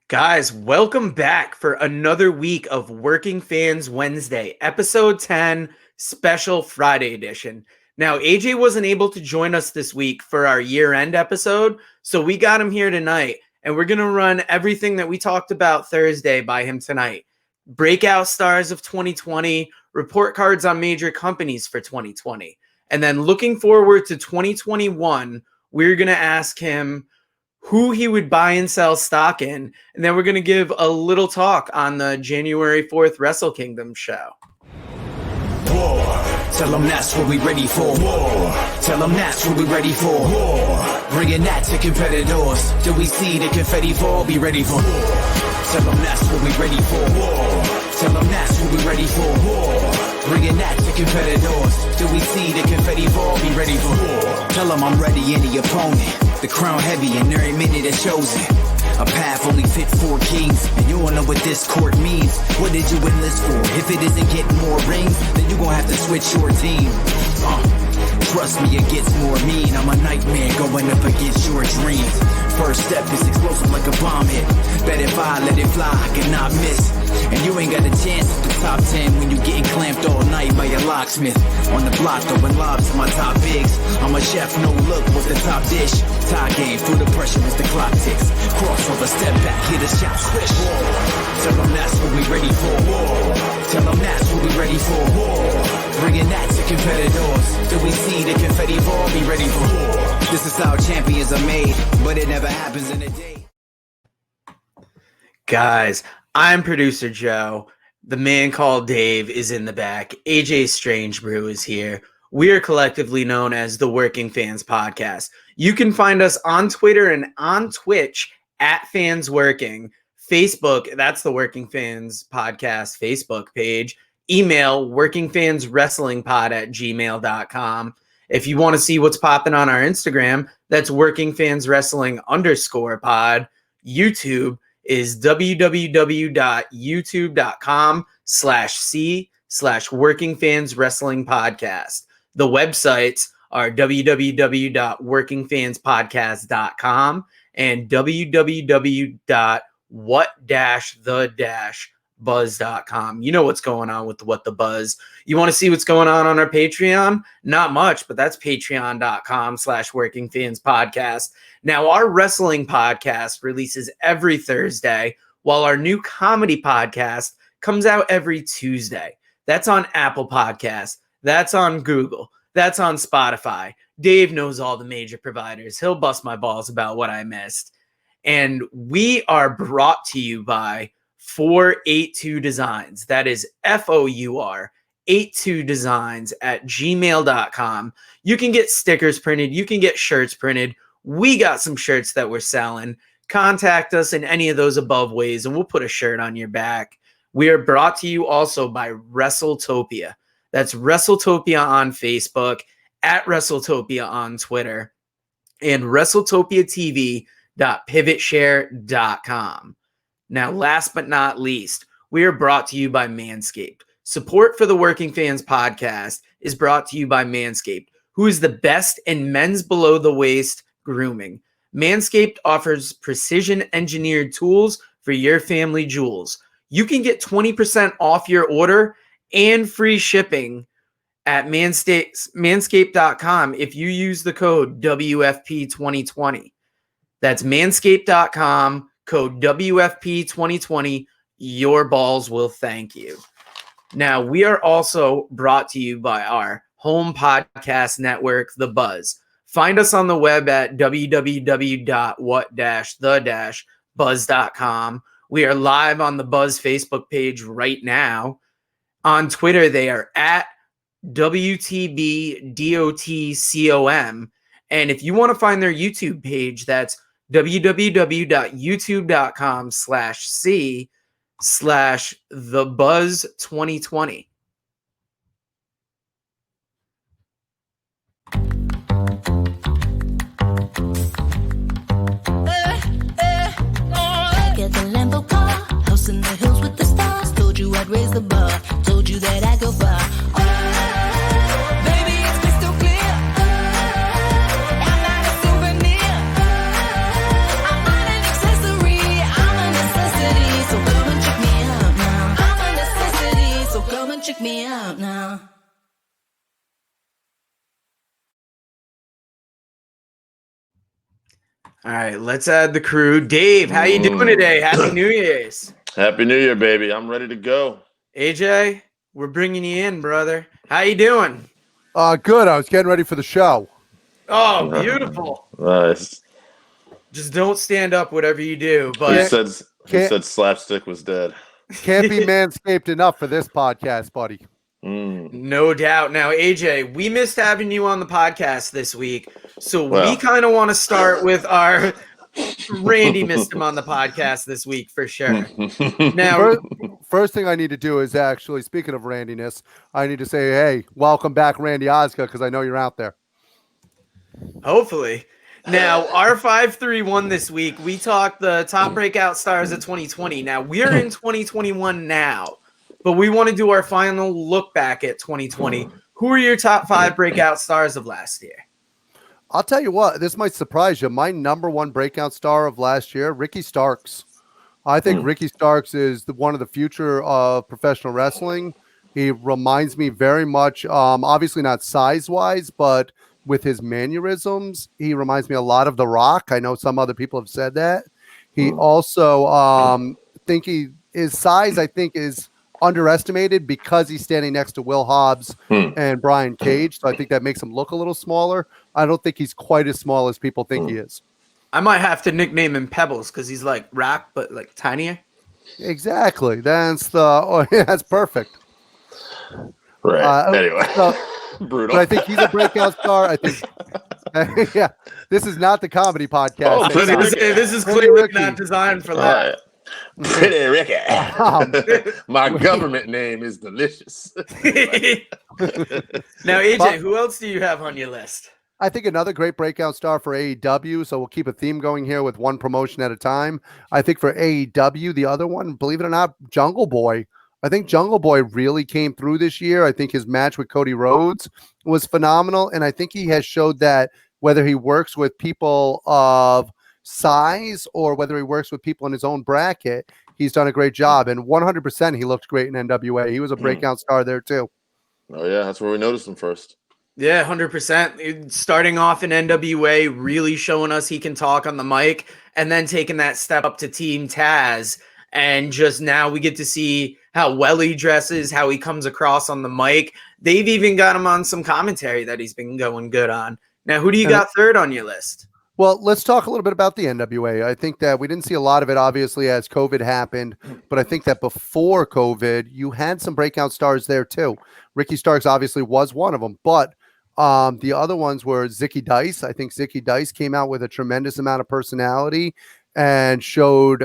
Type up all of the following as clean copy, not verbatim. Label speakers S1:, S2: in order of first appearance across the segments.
S1: Guys, welcome back for another week of Working Fans Wednesday, episode 10, special Friday edition. Now, AJ wasn't able to join us this week for our year-end episode, so we got him here tonight, and we're going to run everything that we talked about Thursday by him tonight. Breakout stars of 2020, report cards on major companies for 2020. And then looking forward to 2021, we're going to ask him who he would buy and sell stock in, and then we're going to give a little talk on the January 4th Wrestle Kingdom show.
S2: War. Tell them that's what we ready for. War. Tell them that's what we ready for. War. Bringing that to competitors. Till we see the confetti fall, be ready for war. Tell them that's what we ready for. War. Tell them that's what we ready for. War. Bringing that to competitors. Till we see the confetti fall, be ready for war. Tell them I'm ready, any opponent. The crown heavy and every minute it shows it. A path only fit for kings, and you all know what this court means. What did you enlist for? If it isn't getting more rings, then you gon' have to switch your team. Trust me, it gets more mean. I'm a nightmare going up against your dreams. First step is explosive like a bomb hit. Bet if I let it fly, I cannot miss. And you ain't got a chance at the top 10 when you getting clamped all night by your locksmith. On the block throwing lobs to my top bigs. I'm a chef, no look, with the top dish. Tie game, through the pressure as the clock ticks. Crossover, step back, hit a shot, swish. War. Tell them that's what we ready for. War. Tell them that's what we ready for. War. Bringing that to competitors. Till we see the confetti fall, be ready for war. This is how champions are made, but it never happens in a day.
S1: Guys, I'm producer Joe. The man called Dave is in the back. AJ Strangebrew is here. We are collectively known as the Working Fans Podcast. You can find us on Twitter and on Twitch at Fans Working. Facebook, that's the Working Fans Podcast Facebook page. Email workingfanswrestlingpod@gmail.com. If you want to see what's popping on our Instagram, that's workingfanswrestling_pod. YouTube is www.youtube.com/c/workingfanswrestlingpodcast. The websites are www.workingfanspodcast.com and www.what-the-buzz.com. You know what's going on with What the Buzz. You want to see what's going on our Patreon? Not much, but that's patreon.com/workingfanspodcast. Now, our wrestling podcast releases every Thursday, while our new comedy podcast comes out every Tuesday. That's on Apple Podcasts. That's on Google. That's on Spotify. Dave knows all the major providers. He'll bust my balls about what I missed. And we are brought to you by 482 Designs. That is FOUR 82 Designs at gmail.com. You can get stickers printed. You can get shirts printed. We got some shirts that we're selling. Contact us in any of those above ways, and we'll put a shirt on your back. We are brought to you also by WrestleTopia. That's WrestleTopia on Facebook, at WrestleTopia on Twitter, and WrestleTopiaTV.pivotshare.com. Now, last but not least, we are brought to you by Manscaped. Support for the Working Fans Podcast is brought to you by Manscaped, who is the best in men's below-the-waist grooming. Manscaped offers precision-engineered tools for your family jewels. You can get 20% off your order and free shipping at manscaped.com if you use the code WFP2020. That's manscaped.com, code WFP2020. Your balls will thank you. Now, we are also brought to you by our home podcast network, The Buzz. Find us on the web at www.what-the-buzz.com. We are live on the Buzz Facebook page right now. On Twitter, they are at WTBDOTCOM. And if you want to find their YouTube page, that's www.youtube.com/c/thebuzz2020.
S3: Get the Lambo car, house in the hills with the stars. Told you I'd raise the bar, told you that I'd go far. Baby, it's crystal clear. I'm not a souvenir. I'm not an accessory. I'm an accessory. out now.
S1: All right, let's add the crew. Dave, how you doing today? Happy New Year's.
S4: Happy New Year, baby. I'm ready to go.
S1: AJ, we're bringing you in, brother. How you doing?
S5: Good. I was getting ready for the show.
S1: Oh, beautiful.
S4: Nice.
S1: Just don't stand up, whatever you do.
S4: He
S1: But
S4: said slapstick was dead.
S5: Can't be manscaped enough for this podcast, buddy.
S1: no doubt. Now, AJ, we missed having you on the podcast this week. So we
S4: Well.
S1: kind of want to start with our Randy missed him on the podcast this week for sure. Now,
S5: First thing I need to do is actually, speaking of Randiness, I need to say, hey, welcome back, Randy Ozga, because I know you're out there.
S1: hopefully. Now, our 531 this week, we talked the top breakout stars of 2020. Now, we're in 2021 now, but we want to do our final look back at 2020. Who are your top 5 breakout stars of last year?
S5: I'll tell you what, this might surprise you. My number one breakout star of last year, Ricky Starks. I think Ricky Starks is one of the future of professional wrestling. He reminds me very much, obviously not size-wise, but with his mannerisms, he reminds me a lot of The Rock. I know some other people have said that. He also his size, I think, is underestimated because he's standing next to Will Hobbs and Brian Cage. So I think that makes him look a little smaller. I don't think he's quite as small as people think he is.
S1: I might have to nickname him Pebbles because he's like Rock, but like tinier.
S5: Exactly. That's perfect.
S4: Right. Anyway. Brutal.
S5: But I think he's a breakout star. I think, yeah, this is not the comedy podcast.
S4: Oh,
S1: This is clearly not designed for that.
S4: Pretty Ricky. My government name is Delicious.
S1: Now, AJ, who else do you have on your list?
S5: I think another great breakout star for AEW, so we'll keep a theme going here with one promotion at a time. I think for AEW, the other one, believe it or not, Jungle Boy. I think Jungle Boy really came through this year. I think his match with Cody Rhodes was phenomenal, and I think he has showed that whether he works with people of size or whether he works with people in his own bracket, he's done a great job. And 100% he looked great in NWA. He was a breakout star there too.
S4: Oh, yeah, that's where we noticed him first.
S1: Yeah, 100%. Starting off in NWA, really showing us he can talk on the mic, and then taking that step up to Team Taz. And just now we get to see how well he dresses, how he comes across on the mic. They've even got him on some commentary that he's been going good on. Now, who do you got third on your list?
S5: Well, let's talk a little bit about the NWA. I think that we didn't see a lot of it, obviously, as COVID happened. But I think that before COVID, you had some breakout stars there, too. Ricky Starks obviously was one of them. But the other ones were Zicky Dice. I think Zicky Dice came out with a tremendous amount of personality and showed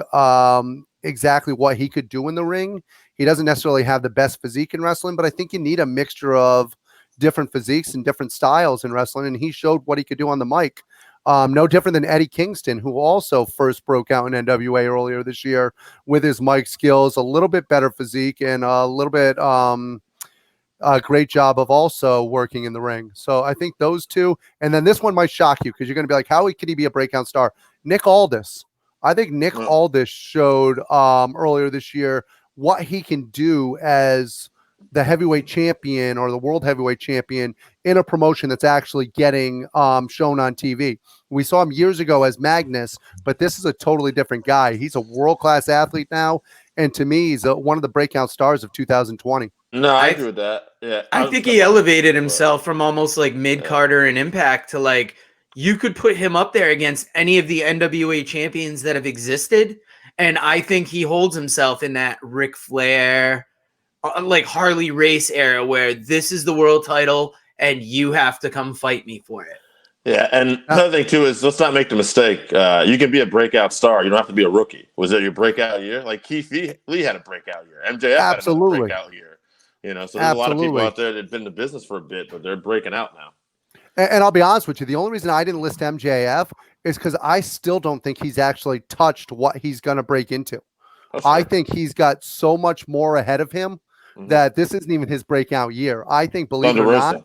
S5: exactly what he could do in the ring. He doesn't necessarily have the best physique in wrestling, but I think you need a mixture of different physiques and different styles in wrestling, and he showed what he could do on the mic. No different than Eddie Kingston, who also first broke out in NWA earlier this year with his mic skills, a little bit better physique, and a little bit a great job of also working in the ring. So I think those two, and then this one might shock you because you're going to be like, how can he be a breakout star? Nick Aldis. I think Nick Aldis showed earlier this year what he can do as the heavyweight champion or the world heavyweight champion in a promotion that's actually getting shown on TV. We saw him years ago as Magnus, but this is a totally different guy. He's a world-class athlete now, and to me, he's one of the breakout stars of 2020.
S4: No, I agree with that. Yeah,
S1: I think he elevated himself from almost like mid-Carter and Impact to like, you could put him up there against any of the NWA champions that have existed. And I think he holds himself in that Ric Flair, like Harley Race era where this is the world title and you have to come fight me for it.
S4: Yeah, and another thing too is let's not make the mistake. You can be a breakout star. You don't have to be a rookie. Was it your breakout year? Like Keith Lee had a breakout year. MJF had a breakout year. You know, so there's a lot of people out there that have been in the business for a bit, but they're breaking out now.
S5: And I'll be honest with you, the only reason I didn't list MJF is because I still don't think he's actually touched what he's going to break into. I think he's got so much more ahead of him that this isn't even his breakout year. I think, believe it or not,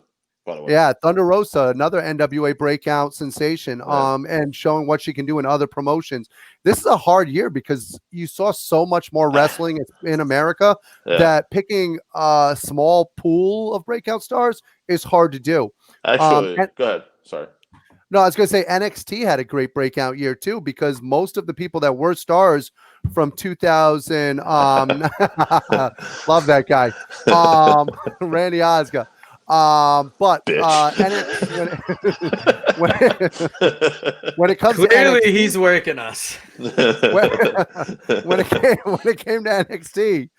S4: by the way.
S5: Yeah, Thunder Rosa, another NWA breakout sensation, and showing what she can do in other promotions. This is a hard year because you saw so much more wrestling in America that picking a small pool of breakout stars is hard to do.
S4: Actually, go ahead. Sorry.
S5: No, I was going to say NXT had a great breakout year too, because most of the people that were stars from 2000, love that guy, Randy Osga. But when it comes
S1: clearly
S5: to NXT,
S1: he's working us.
S5: when it came to NXT,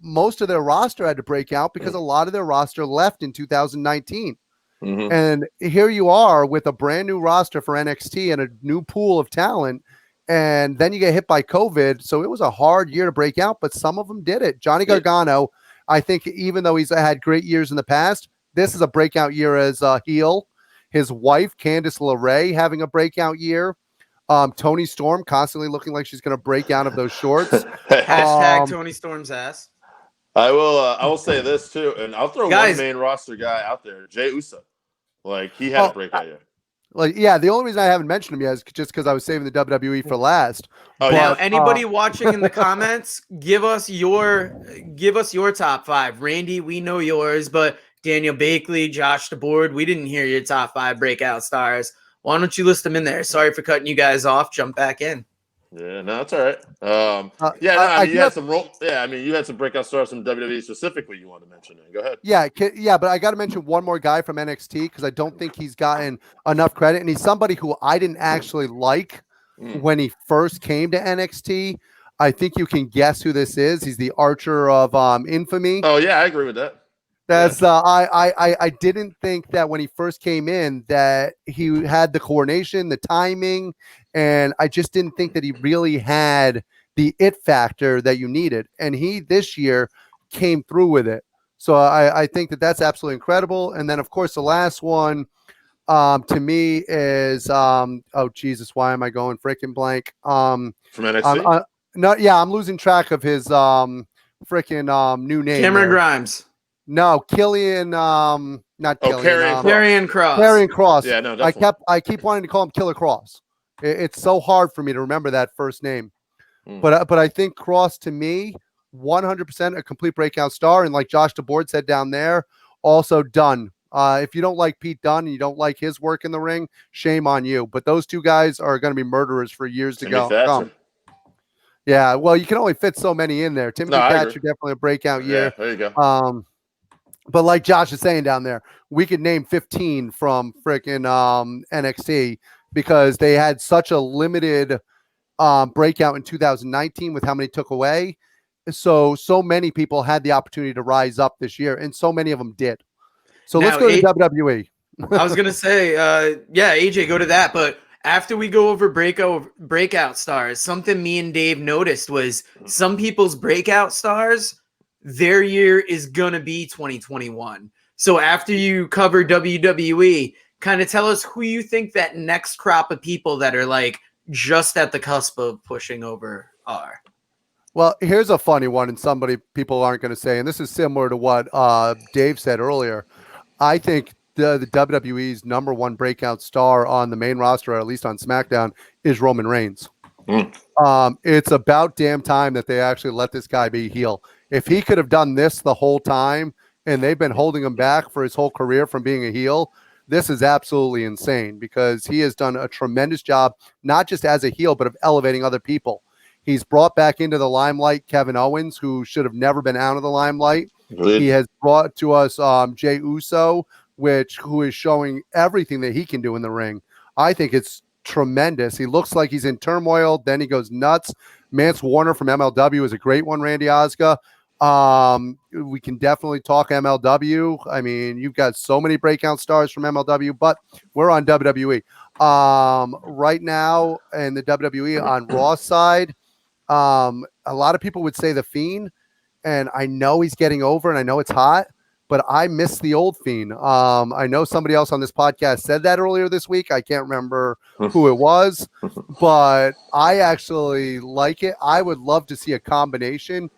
S5: most of their roster had to break out because a lot of their roster left in 2019.
S4: Mm-hmm.
S5: And here you are with a brand new roster for NXT and a new pool of talent. And then you get hit by COVID. So it was a hard year to break out, but some of them did it. Johnny Gargano, I think, even though he's had great years in the past, this is a breakout year as a heel. His wife, Candice LeRae, having a breakout year. Tony Storm constantly looking like she's going to break out of those shorts.
S1: Hashtag Tony Storm's ass.
S4: I will say this too, and I'll throw one main roster guy out there, Jey Uso. Like, he had a breakout year.
S5: Like, yeah, the only reason I haven't mentioned him yet is just because I was saving the WWE for last.
S1: Now, anybody watching in the comments, give us your top five. Randy, we know yours, but Daniel Bakley, Josh DeBoard, we didn't hear your top five breakout stars. Why don't you list them in there? Sorry for cutting you guys off. Jump back in.
S4: Yeah, no, that's all right. You had some breakout stars from WWE specifically you want to mention. Go ahead.
S5: Yeah, but I got to mention one more guy from NXT because I don't think he's gotten enough credit, and he's somebody who I didn't actually like when he first came to NXT. I think you can guess who this is. He's the Archer of Infamy.
S4: Oh yeah, I agree with that.
S5: That's I didn't think that when he first came in that he had the coordination, the timing, and I just didn't think that he really had the it factor that you needed. And he this year came through with it. So I think that that's absolutely incredible. And then of course the last one to me is oh Jesus, why am I going freaking blank?
S4: From NXT?
S5: I'm losing track of his freaking new name.
S1: Cameron Grimes.
S5: No, Killian, not Killian.
S1: Karrion Kross.
S5: Karrion Kross.
S4: Yeah, no, definitely.
S5: I keep wanting to call him Killer Kross. It's so hard for me to remember that first name. But I think Kross, to me, 100% a complete breakout star. And like Josh DeBoard said down there, also Dunn. If you don't like Pete Dunne and you don't like his work in the ring, shame on you. But those two guys are going to be murderers for years to go. Yeah, well, you can only fit so many in there. Timothy Thatcher, definitely a breakout year.
S4: Yeah, there you go.
S5: But like Josh is saying down there, we could name 15 from freaking NXT because they had such a limited breakout in 2019 with how many took away. So many people had the opportunity to rise up this year, and so many of them did. So let's go to WWE.
S1: I was going to say, AJ, go to that. But after we go over breakout stars, something me and Dave noticed was some people's breakout stars, their year is going to be 2021. So after you cover WWE, kind of tell us who you think that next crop of people that are like just at the cusp of pushing over are.
S5: Well, here's a funny one, and people aren't going to say, and this is similar to what Dave said earlier. I think the WWE's number one breakout star on the main roster, or at least on SmackDown, is Roman Reigns. It's about damn time that they actually let this guy be heel. If he could have done this the whole time, and they've been holding him back for his whole career from being a heel, this is absolutely insane because he has done a tremendous job, not just as a heel, but of elevating other people. He's brought back into the limelight Kevin Owens, who should have never been out of the limelight. He has brought to us Jey Uso, who is showing everything that he can do in the ring. I think it's tremendous. He looks like he's in turmoil, then he goes nuts. Mance Warner from MLW is a great one, Randy Osga. We can definitely talk MLW. I mean, you've got so many breakout stars from MLW, but we're on WWE. Right now in the WWE on Raw side, a lot of people would say The Fiend, and I know he's getting over and I know it's hot, but I miss the old Fiend. I know somebody else on this podcast said that earlier this week. I can't remember who it was, but I actually like it. I would love to see a combination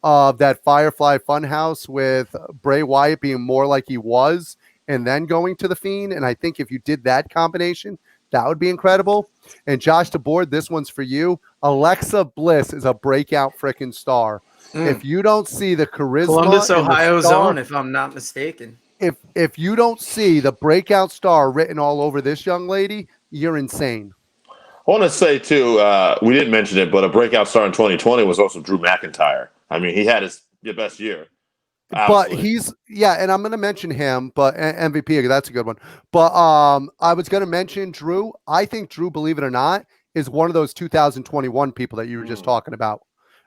S5: of that Firefly Funhouse with Bray Wyatt being more like he was and then going to the Fiend. And I think if you did that combination, that would be incredible. And Josh DeBoard, this one's for you. Alexa Bliss is a breakout freaking star. If you don't see the charisma,
S1: Columbus,
S5: and the
S1: Ohio
S5: star,
S1: zone, if I'm not mistaken.
S5: If you don't see the breakout star written all over this young lady, you're insane.
S4: I want to say, too, we didn't mention it, but a breakout star in 2020 was also Drew McIntyre. I mean, he had his best year. Absolutely.
S5: But and I'm going to mention him, but MVP, that's a good one. But I was going to mention Drew. I think Drew, believe it or not, is one of those 2021 people that you were just talking about.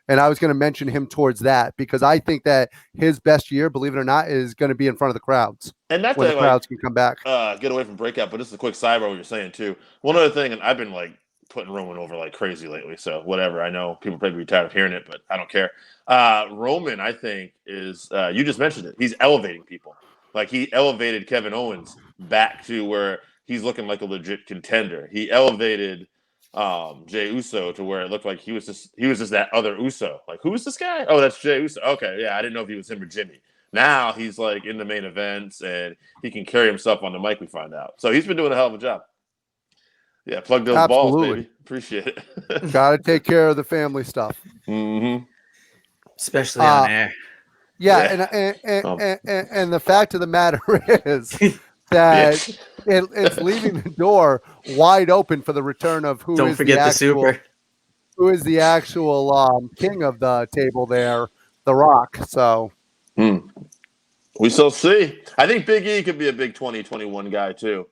S5: And I was going to mention him towards that because I think that his best year, believe it or not, is going to be in front of the crowds.
S4: And that's
S5: when the crowds can come back.
S4: Get away from breakout, but this is a quick sidebar what you're saying, too. One other thing, and I've been putting Roman over like crazy lately, so whatever. I know people probably be tired of hearing it, but I don't care. Roman, I think, is you just mentioned it. He's elevating people. Like he elevated Kevin Owens back to where he's looking like a legit contender. He elevated Jey Uso to where it looked like he was just that other Uso. Like, who is this guy? Oh, that's Jey Uso. Okay, yeah, I didn't know if he was him or Jimmy. Now he's like in the main events and he can carry himself on the mic. We find out, so he's been doing a hell of a job. Yeah, plug those balls, baby. Appreciate it.
S5: Got to take care of the family stuff,
S1: especially on air.
S5: Yeah. And the fact of the matter is that it's leaving the door wide open for the return of who is the actual king of the table there, The Rock. So
S4: we shall see. I think Big E could be a big 2021 guy too.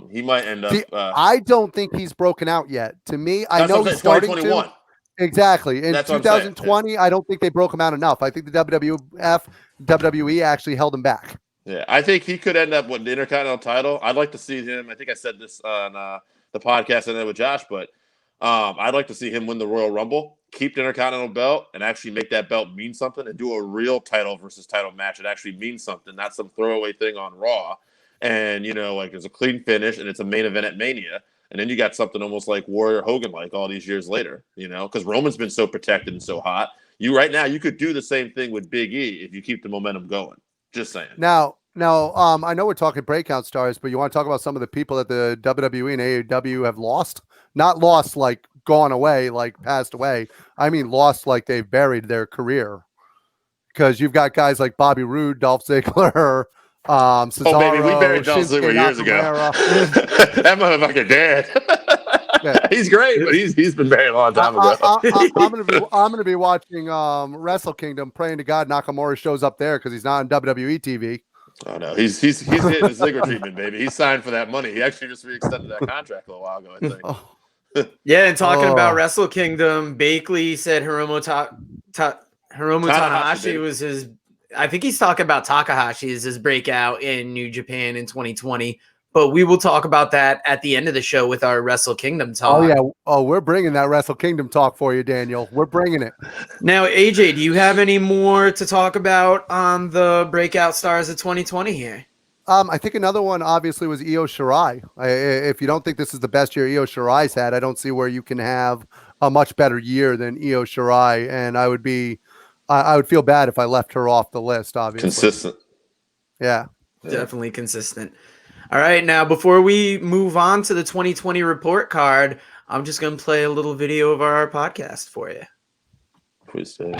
S4: He might end up.
S5: I don't think he's broken out yet. To me, I know he's starting 2021. To. Exactly. In 2020, I don't think they broke him out enough. I think the WWE actually held him back.
S4: Yeah, I think he could end up with the Intercontinental title. I'd like to see him. I think I said this on the podcast I did with Josh, but I'd like to see him win the Royal Rumble, keep the Intercontinental belt, and actually make that belt mean something and do a real title versus title match that actually means something, not some throwaway thing on Raw. And, it's a clean finish and it's a main event at Mania. And then you got something almost like Warrior Hogan, like all these years later, because Roman's been so protected and so hot. Right now, you could do the same thing with Big E if you keep the momentum going. Just saying.
S5: Now, I know we're talking breakout stars, but you want to talk about some of the people that the WWE and AEW have lost? Not lost like gone away, like passed away. I mean, lost like they've buried their career. Because you've got guys like Bobby Roode, Dolph Ziggler, Cesaro,
S4: baby, we buried Dolph Ziggler years ago. That motherfucker dead. Yeah. He's great, but he's been buried a long time ago.
S5: I'm gonna be watching Wrestle Kingdom, praying to God Nakamura shows up there because he's not on WWE TV.
S4: Oh no, he's getting his Ziggler treatment, baby. He signed for that money. He actually just re-extended that contract a little while ago, I think.
S1: Yeah, and talking about Wrestle Kingdom, Bakley said Hiromu Tanahashi was his. I think he's talking about Takahashi as his breakout in New Japan in 2020. But we will talk about that at the end of the show with our Wrestle Kingdom talk.
S5: Oh, yeah. Oh, we're bringing that Wrestle Kingdom talk for you, Daniel. We're bringing it.
S1: Now, AJ, do you have any more to talk about on the breakout stars of 2020 here?
S5: I think another one, obviously, was Io Shirai. If you don't think this is the best year Io Shirai's had, I don't see where you can have a much better year than Io Shirai. And I would feel bad if I left her off the list, obviously.
S4: Consistent.
S5: Yeah.
S1: Definitely consistent. All right, now before we move on to the 2020 report card, I'm just going to play a little video of our podcast for you.
S4: Please say.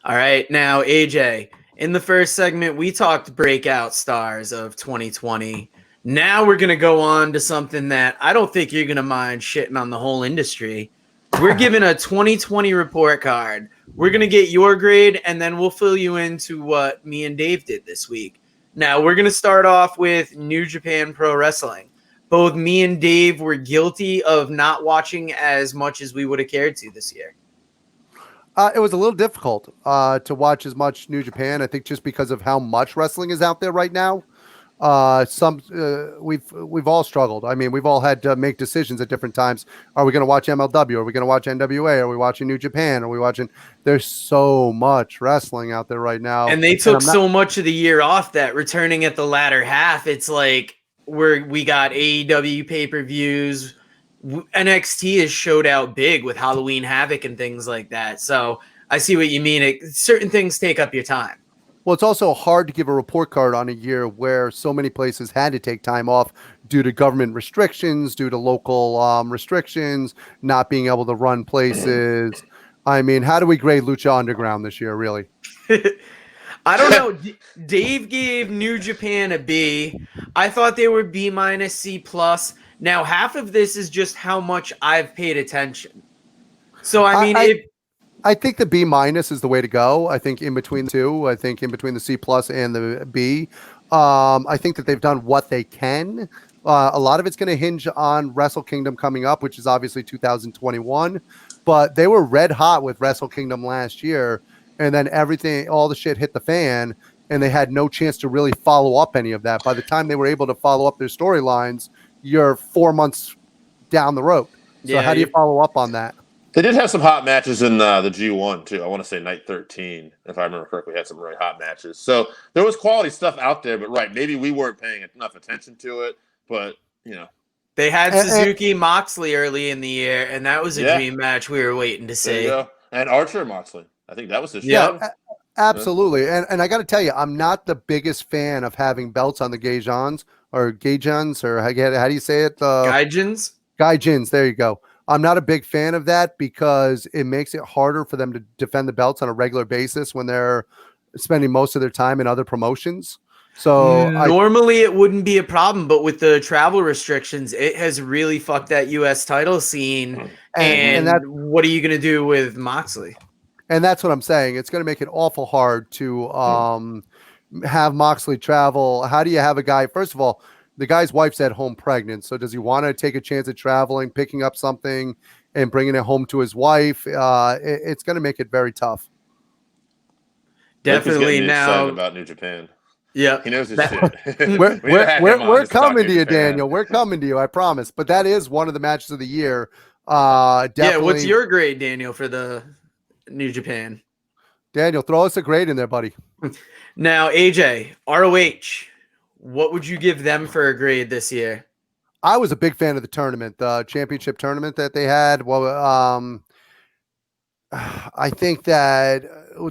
S1: All right, now AJ, in the first segment, we talked breakout stars of 2020. Now we're going to go on to something that I don't think you're going to mind shitting on the whole industry. We're giving a 2020 report card. We're going to get your grade, and then we'll fill you into what me and Dave did this week. Now, we're going to start off with New Japan Pro Wrestling. Both me and Dave were guilty of not watching as much as we would have cared to this year.
S5: It was a little difficult to watch as much New Japan, I think just because of how much wrestling is out there right now. We've all struggled. I mean, we've all had to make decisions at different times. Are we going to watch MLW? Are we going to watch NWA? Are we watching New Japan? Are we watching? There's so much wrestling out there right now,
S1: and they took so much of the year off that returning at the latter half, it's like we got AEW pay-per-views. NXT has showed out big with Halloween Havoc and things like that. So I see what you mean. Certain things take up your time.
S5: Well, it's also hard to give a report card on a year where so many places had to take time off due to government restrictions, due to local restrictions, not being able to run places. I mean, how do we grade Lucha Underground this year, really?
S1: I don't know. Dave gave New Japan a B. I thought they were B minus C plus. Now, half of this is just how much I've paid attention. So, I mean,
S5: I think the B minus is the way to go. I think in between the two, I think in between the C plus and the B, I think that they've done what they can. A lot of it's going to hinge on Wrestle Kingdom coming up, which is obviously 2021, but they were red hot with Wrestle Kingdom last year. And then all the shit hit the fan, and they had no chance to really follow up any of that. By the time they were able to follow up their storylines, you're 4 months down the road. So how do you follow up on that?
S4: They did have some hot matches in the G1 too. I want to say night 13, if I remember correctly, had some really hot matches. So there was quality stuff out there, but maybe we weren't paying enough attention to it. But
S1: they had Suzuki Moxley early in the year, and that was a dream match we were waiting to see.
S4: There you go. And Archer Moxley, I think that was his show.
S5: Yeah, absolutely. And I got to tell you, I'm not the biggest fan of having belts on the Gaijins, or how do you say it? Gaijins. There you go. I'm not a big fan of that because it makes it harder for them to defend the belts on a regular basis when they're spending most of their time in other promotions. So
S1: normally it wouldn't be a problem, but with the travel restrictions, it has really fucked that U.S. title scene. And what are you going to do with Moxley?
S5: And that's what I'm saying. It's going to make it awful hard to have Moxley travel. How do you have a guy? First of all, the guy's wife's at home pregnant. So does he want to take a chance at traveling, picking up something and bringing it home to his wife? It's going to make it very tough.
S1: Definitely now
S4: about New Japan.
S1: Yeah.
S4: He knows his shit.
S5: We're coming to you, Daniel. We're coming to you. I promise. But that is one of the matches of the year. Definitely.
S1: Yeah. What's your grade, Daniel, for the New Japan?
S5: Daniel, throw us a grade in there, buddy.
S1: Now, AJ, ROH. What would you give them for a grade this year?
S5: I was a big fan of the tournament, the championship tournament that they had. Well, I think that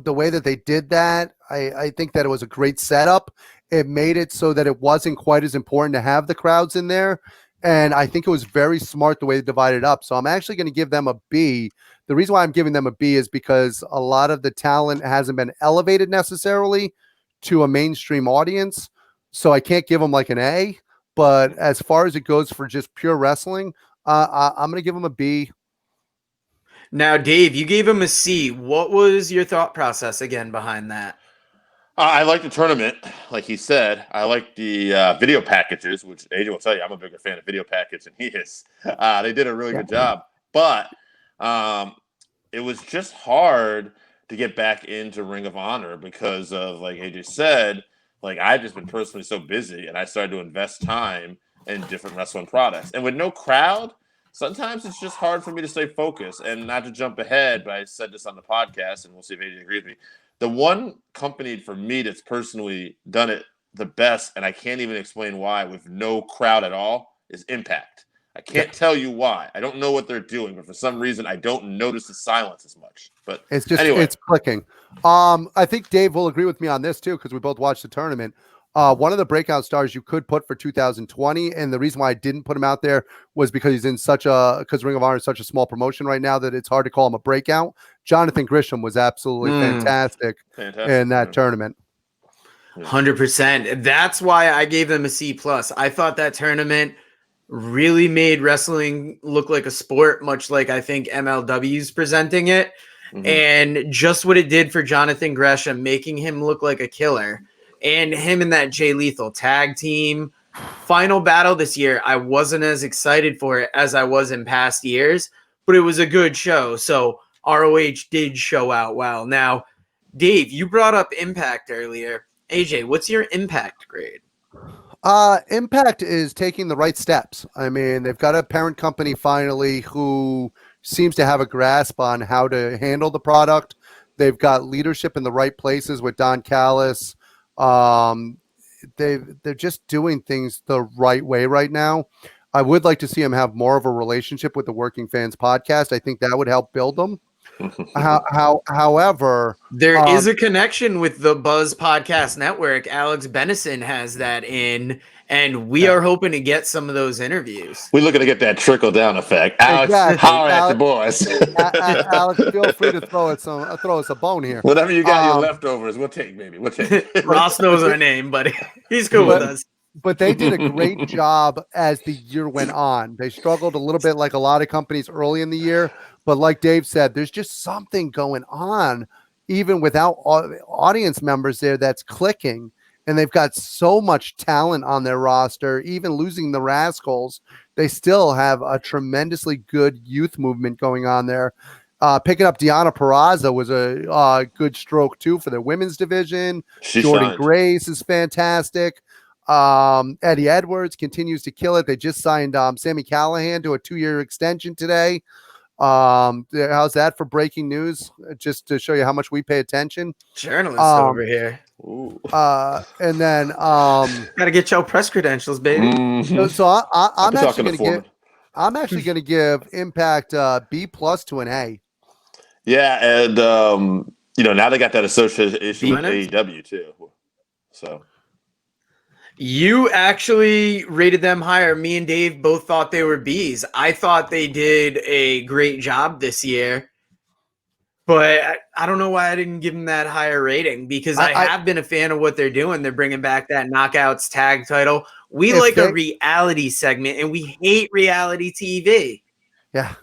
S5: the way that they did that, I think that it was a great setup. It made it so that it wasn't quite as important to have the crowds in there. And I think it was very smart the way they divided up. So I'm actually going to give them a B. The reason why I'm giving them a B is because a lot of the talent hasn't been elevated necessarily to a mainstream audience. So I can't give them like an A, but as far as it goes for just pure wrestling, I'm going to give them a B.
S1: Now, Dave, you gave him a C. What was your thought process again behind that?
S4: I like the tournament, like he said. I like the video packages, which AJ will tell you I'm a bigger fan of video package than he is. They did a really good job. But it was just hard to get back into Ring of Honor because of, like AJ said, I've just been personally so busy, and I started to invest time in different wrestling products. And with no crowd, sometimes it's just hard for me to stay focused. And not to jump ahead, but I said this on the podcast, and we'll see if AJ agrees with me. The one company for me that's personally done it the best, and I can't even explain why, with no crowd at all, is Impact. I can't tell you why. I don't know what they're doing, but for some reason, I don't notice the silence as much. But
S5: it's just
S4: anyway.
S5: It's clicking. I think Dave will agree with me on this too because we both watched the tournament. One of the breakout stars you could put for 2020, and the reason why I didn't put him out there was because he's in because Ring of Honor is such a small promotion right now that it's hard to call him a breakout. Jonathan Grisham was absolutely fantastic in that tournament.
S1: 100%. That's why I gave them a C plus. I thought that tournament really made wrestling look like a sport, much like I think MLW's presenting it. And just what it did for Jonathan Gresham, making him look like a killer. And him and that Jay Lethal tag team final battle this year, I wasn't as excited for it as I was in past years, but it was a good show. So ROH did show out well. Now, Dave, you brought up Impact earlier. AJ, what's your Impact grade?
S5: Impact is taking the right steps. I mean, they've got a parent company finally who seems to have a grasp on how to handle the product. They've got leadership in the right places with Don Callis. They're just doing things the right way right now. I would like to see them have more of a relationship with the Working Fans podcast. I think that would help build them. However,
S1: there is a connection with the Buzz Podcast Network. Alex Benison has that in, and we are hoping to get some of those interviews.
S4: We're looking to get that trickle down effect. Alex, holler at the boys.
S5: Alex, feel free to throw us a bone here.
S4: Whatever you got, your leftovers, we'll take, baby. We'll take.
S1: Ross knows our name, but he's cool with us.
S5: But they did a great job as the year went on. They struggled a little bit like a lot of companies early in the year. But like Dave said, there's just something going on, even without audience members there, that's clicking. And they've got so much talent on their roster. Even losing the Rascals, they still have a tremendously good youth movement going on there. Picking up Deanna Peraza was a good stroke, too, for the women's division. Jordan Grace is fantastic. Eddie Edwards continues to kill it. They just signed Sami Callihan to a 2-year extension today. How's that for breaking news? Just to show you how much we pay attention.
S1: Journalists over here.
S5: And then
S1: gotta get your press credentials, baby.
S5: So I'm actually going to give Impact B+ to an A.
S4: Yeah, and now they got that association with AEW too. So
S1: you actually rated them higher. Me and Dave both thought they were Bs. I thought they did a great job this year, but I don't know why I didn't give them that higher rating, because I have been a fan of what they're doing. They're bringing back that Knockouts tag title. We like a reality segment, and we hate reality TV.
S5: Yeah.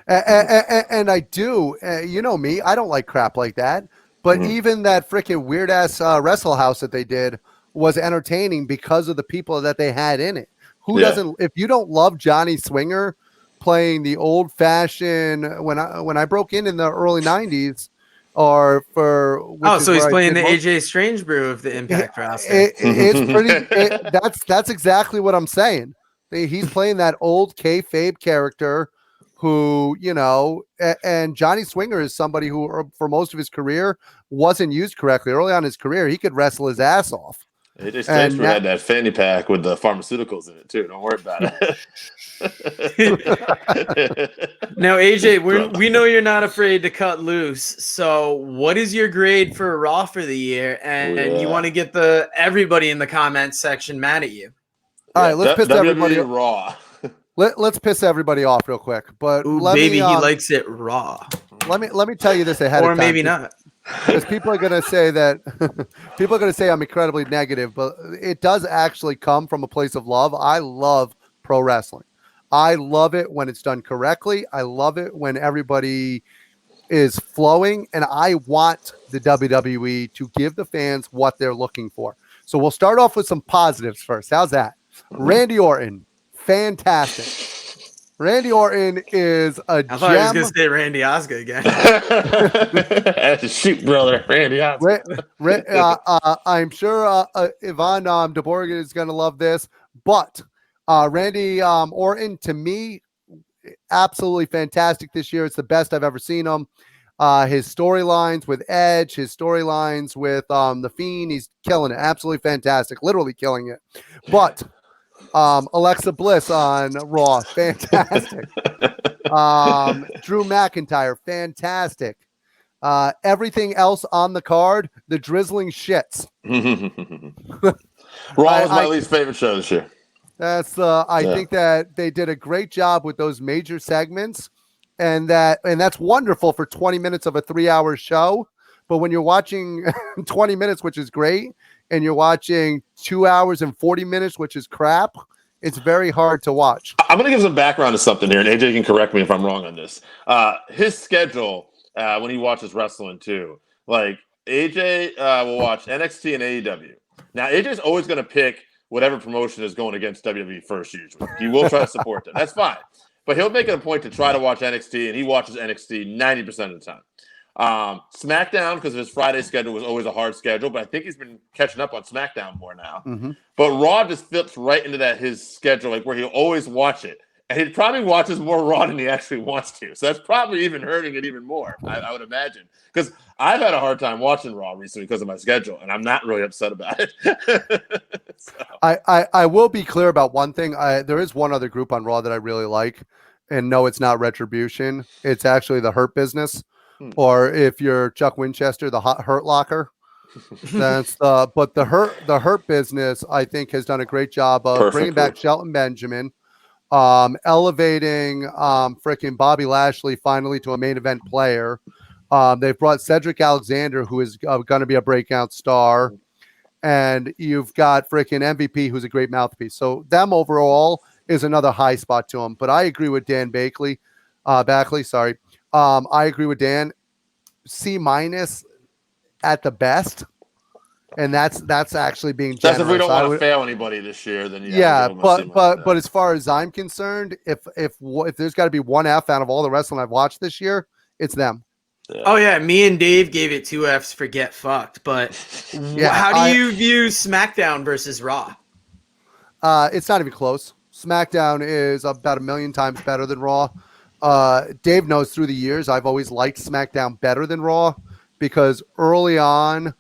S5: And I do. You know me. I don't like crap like that. But even that freaking weird-ass Wrestle House that they did was entertaining because of the people that they had in it. Who doesn't? If you don't love Johnny Swinger playing the old-fashioned, when I broke in the early 90s, or for
S1: so he's playing the AJ Strangebrew of the Impact roster.
S5: It's pretty. That's exactly what I'm saying. He's playing that old kayfabe character who, and Johnny Swinger is somebody who, for most of his career, wasn't used correctly. Early on in his career, he could wrestle his ass off.
S4: AJ Strangebrew had that fanny pack with the pharmaceuticals in it too. Don't worry about it.
S1: Now, AJ, we know you're not afraid to cut loose. So, what is your grade for Raw for the year? And you want to get everybody in the comments section mad at you.
S5: All right, let's piss everybody
S4: Raw.
S5: Let's piss everybody off real quick. But
S1: he likes it raw.
S5: Let me tell you this ahead of time.
S1: Or maybe not.
S5: Because people are going to say that people are going to say I'm incredibly negative, but it does actually come from a place of love. I love pro wrestling. I love it when it's done correctly. I love it when everybody is flowing, and I want the WWE to give the fans what they're looking for. So we'll start off with some positives first. How's that? Randy Orton, fantastic. Randy Orton is a gem.
S1: I thought I was going to say Randy Osgood again.
S4: That's a shoot, brother. Randy Osgood.
S5: I'm sure Yvonne DeBorg is going to love this. But Randy Orton, to me, absolutely fantastic this year. It's the best I've ever seen him. His storylines with Edge, his storylines with The Fiend, he's killing it. Absolutely fantastic. Literally killing it. But Alexa Bliss on Raw, fantastic. Drew McIntyre, fantastic. Everything else on the card, the drizzling shits.
S4: Raw was my least favorite show this year.
S5: That's I think that they did a great job with those major segments, and that's wonderful for 20 minutes of a 3-hour show. But when you're watching 20 minutes, which is great, and you're watching 2 hours and 40 minutes, which is crap, it's very hard to watch.
S4: I'm going to give some background to something here, and AJ can correct me if I'm wrong on this. His schedule, when he watches wrestling too, like AJ will watch NXT and AEW. Now, AJ's always going to pick whatever promotion is going against WWE first, usually. He will try to support them. That's fine. But he'll make it a point to try to watch NXT, and he watches NXT 90% of the time. SmackDown, because his Friday schedule was always a hard schedule, but I think he's been catching up on SmackDown more now.
S5: Mm-hmm.
S4: But Raw just fits right into his schedule, like where he'll always watch it. And he probably watches more Raw than he actually wants to. So that's probably even hurting it even more, I would imagine. Because I've had a hard time watching Raw recently because of my schedule, and I'm not really upset about it. So.
S5: I will be clear about one thing. There is one other group on Raw that I really like, and no, it's not Retribution. It's actually the Hurt Business, or if you're Chuck Winchester, the Hurt Locker. But the Hurt Business, I think, has done a great job of bringing back Shelton Benjamin, elevating freaking Bobby Lashley finally to a main event player. They've brought Cedric Alexander, who is going to be a breakout star, and you've got freaking MVP, who's a great mouthpiece. So them overall is another high spot to them. But I agree with Dan Backley. Sorry. I agree with Dan. C- at the best. And that's actually being generous.
S4: That's if we don't want to fail anybody this year, then
S5: but as far as I'm concerned, if there's got to be one F out of all the wrestling I've watched this year, it's them.
S1: Yeah. Oh yeah, me and Dave gave it 2 Fs for get fucked. But how do you view SmackDown versus Raw?
S5: It's not even close. SmackDown is about 1,000,000 times better than Raw. Dave knows through the years I've always liked SmackDown better than Raw because early on,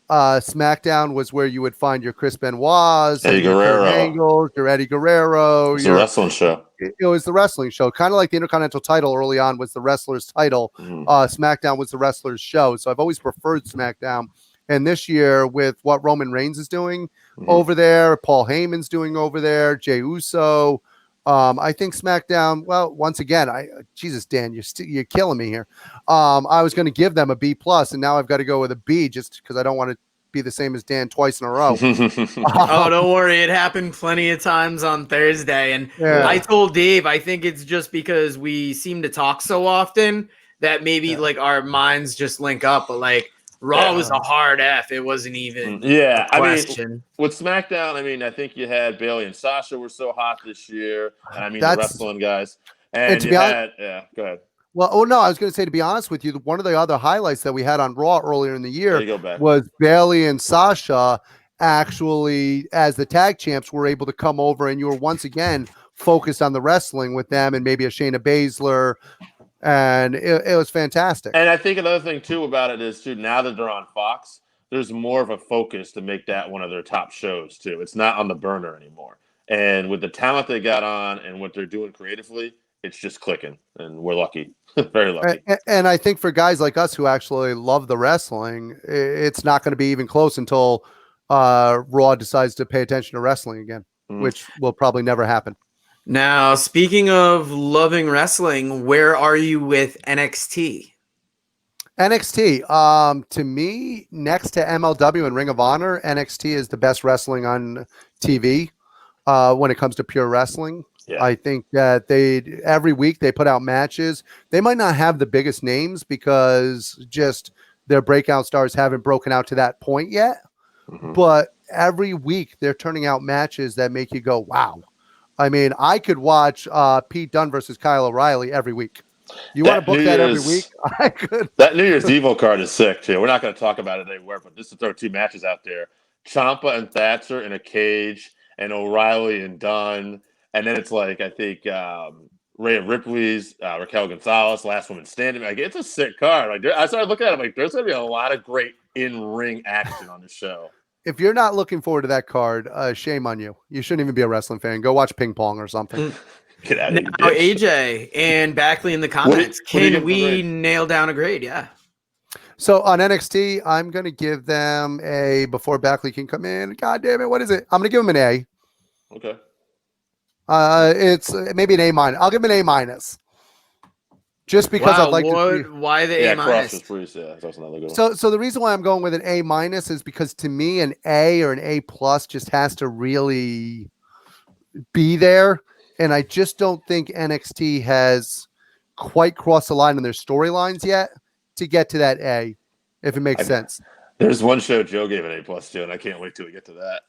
S5: SmackDown was where you would find your Chris Benoit's,
S4: Eddie Guerrero,
S5: Angles, your Eddie Guerrero.
S4: It's a wrestling show.
S5: It was the wrestling show, kind of like the Intercontinental title early on was the wrestler's title. SmackDown was the wrestler's show. So I've always preferred SmackDown. And this year, with what Roman Reigns is doing over there, Paul Heyman's doing over there, Jey Uso, I think SmackDown. Well, once again, Jesus, Dan, you're killing me here. I was going to give them a B+, and now I've got to go with a B just because I don't want to be the same as Dan twice in a row.
S1: Oh, don't worry. It happened plenty of times on Thursday. And I told Dave, I think it's just because we seem to talk so often that maybe like our minds just link up. But like Raw was a hard F. It wasn't even a question.
S4: I mean, with SmackDown, I think you had Bayley and Sasha were so hot this year. And the wrestling guys. And to be honest, go ahead.
S5: Well, no, I was going to say, to be honest with you, one of the other highlights that we had on Raw earlier in the year was Bayley and Sasha actually, as the tag champs, were able to come over, and you were once again focused on the wrestling with them and maybe a Shayna Baszler, and it was fantastic.
S4: And I think another thing, too, about it is, too, now that they're on Fox, there's more of a focus to make that one of their top shows, too. It's not on the burner anymore. And with the talent they got on and what they're doing creatively, it's just clicking, and we're lucky. Very lucky.
S5: And I think for guys like us who actually love the wrestling, it's not going to be even close until Raw decides to pay attention to wrestling again, which will probably never happen.
S1: Now, speaking of loving wrestling, where are you with NXT?
S5: NXT, to me, next to MLW and Ring of Honor, NXT is the best wrestling on TV when it comes to pure wrestling. Yeah. I think that every week they put out matches. They might not have the biggest names because just their breakout stars haven't broken out to that point yet. But every week they're turning out matches that make you go, wow. I mean, I could watch Pete Dunne versus Kyle O'Reilly every week. You want to book that every week? I could.
S4: That New Year's Evil card is sick, too. We're not going to talk about it anywhere, but just to throw 2 matches out there. Ciampa and Thatcher in a cage, and O'Reilly and Dunne. And then it's like, I think, Rhea Ripley's, Raquel Gonzalez, Last Woman Standing. Like, it's a sick card. Like, I started looking at it, like, there's going to be a lot of great in-ring action on the show.
S5: If you're not looking forward to that card, shame on you. You shouldn't even be a wrestling fan. Go watch ping pong or something.
S4: Get out of here.
S1: Now, AJ and Backley in the comments, can we nail down a grade? Yeah.
S5: So on NXT, I'm going to give them a, before Backley can come in, God damn it, what is it? I'm going to give them an A.
S4: Okay.
S5: It's maybe an A-. I'll give him an A-. Just because I'd like to.
S1: Why the A-?
S5: So the reason why I'm going with an A- is because to me an A or an A+ just has to really be there, and I just don't think NXT has quite crossed the line in their storylines yet to get to that A, if it makes sense.
S4: There's one show Joe gave an A+ to, and I can't wait till we get to that.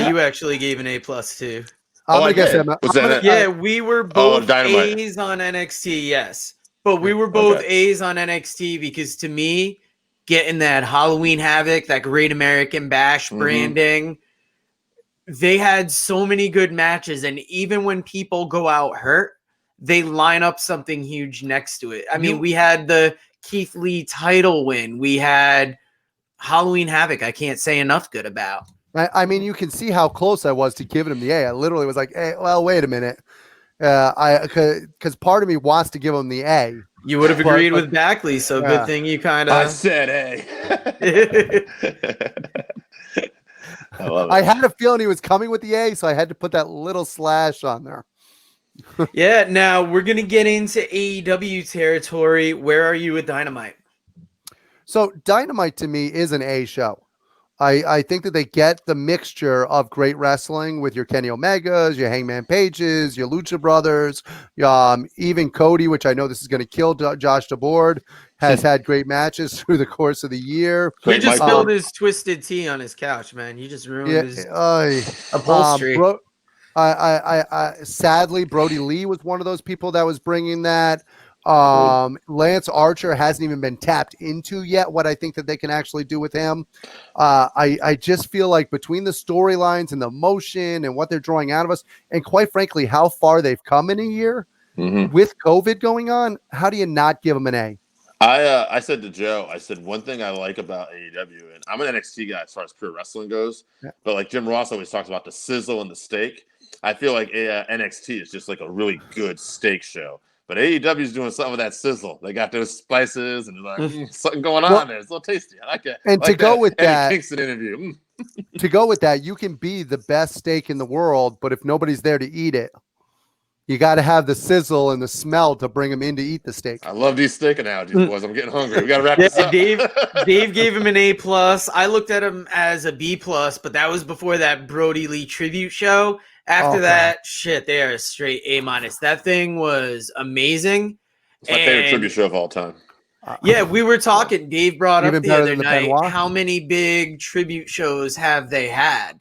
S1: You actually gave an A+ too.
S5: I'm gonna guess
S1: yeah, we were both A's on NXT. Yes, But we were both A's on NXT because to me, getting that Halloween Havoc, that Great American Bash branding, they had so many good matches. And even when people go out hurt, they line up something huge next to it. I mean, we had the Keith Lee title win. We had Halloween Havoc. I can't say enough good about.
S5: I mean, you can see how close I was to giving him the A. I literally was like, hey, well, wait a minute. Because part of me wants to give him the A.
S1: You would have agreed with Backley, so good thing you kind of.
S4: I said A. I love it.
S5: I had a feeling he was coming with the A, so I had to put that little slash on there.
S1: Yeah, now we're going to get into AEW territory. Where are you with Dynamite?
S5: So Dynamite to me is an A show. I think that they get the mixture of great wrestling with your Kenny Omegas, your Hangman Pages, your Lucha Brothers, even Cody, which I know this is going to kill Josh DeBoard, has had great matches through the course of the year.
S1: He just spilled his Twisted Tea on his couch, man. You just ruined his upholstery.
S5: Sadly, Brody Lee was one of those people that was bringing that. Lance Archer hasn't even been tapped into yet what I think that they can actually do with him. I just feel like between the storylines and the emotion and what they're drawing out of us, and quite frankly, how far they've come in a year with COVID going on, how do you not give them an A?
S4: I said to Joe, I said, one thing I like about AEW, and I'm an NXT guy as far as pure wrestling goes, but like Jim Ross always talks about the sizzle and the steak. I feel like NXT is just like a really good steak show. But AEW is doing some of that sizzle. They got those spices and like something going on there. It's a little tasty. I like it.
S5: And
S4: like
S5: to go with that,
S4: Eddie Kingston interview.
S5: To go with that, you can be the best steak in the world, but if nobody's there to eat it, you got to have the sizzle and the smell to bring them in to eat the steak.
S4: I love these steak analogies, boys. I'm getting hungry. We got to wrap this up.
S1: Dave gave him an A+. I looked at him as a B+, but that was before that Brody Lee tribute show. After that, shit, they are a straight A-. That thing was amazing.
S4: It's my favorite tribute show of all time.
S1: Yeah, we were talking. Dave brought up the other night, how many big tribute shows have they had?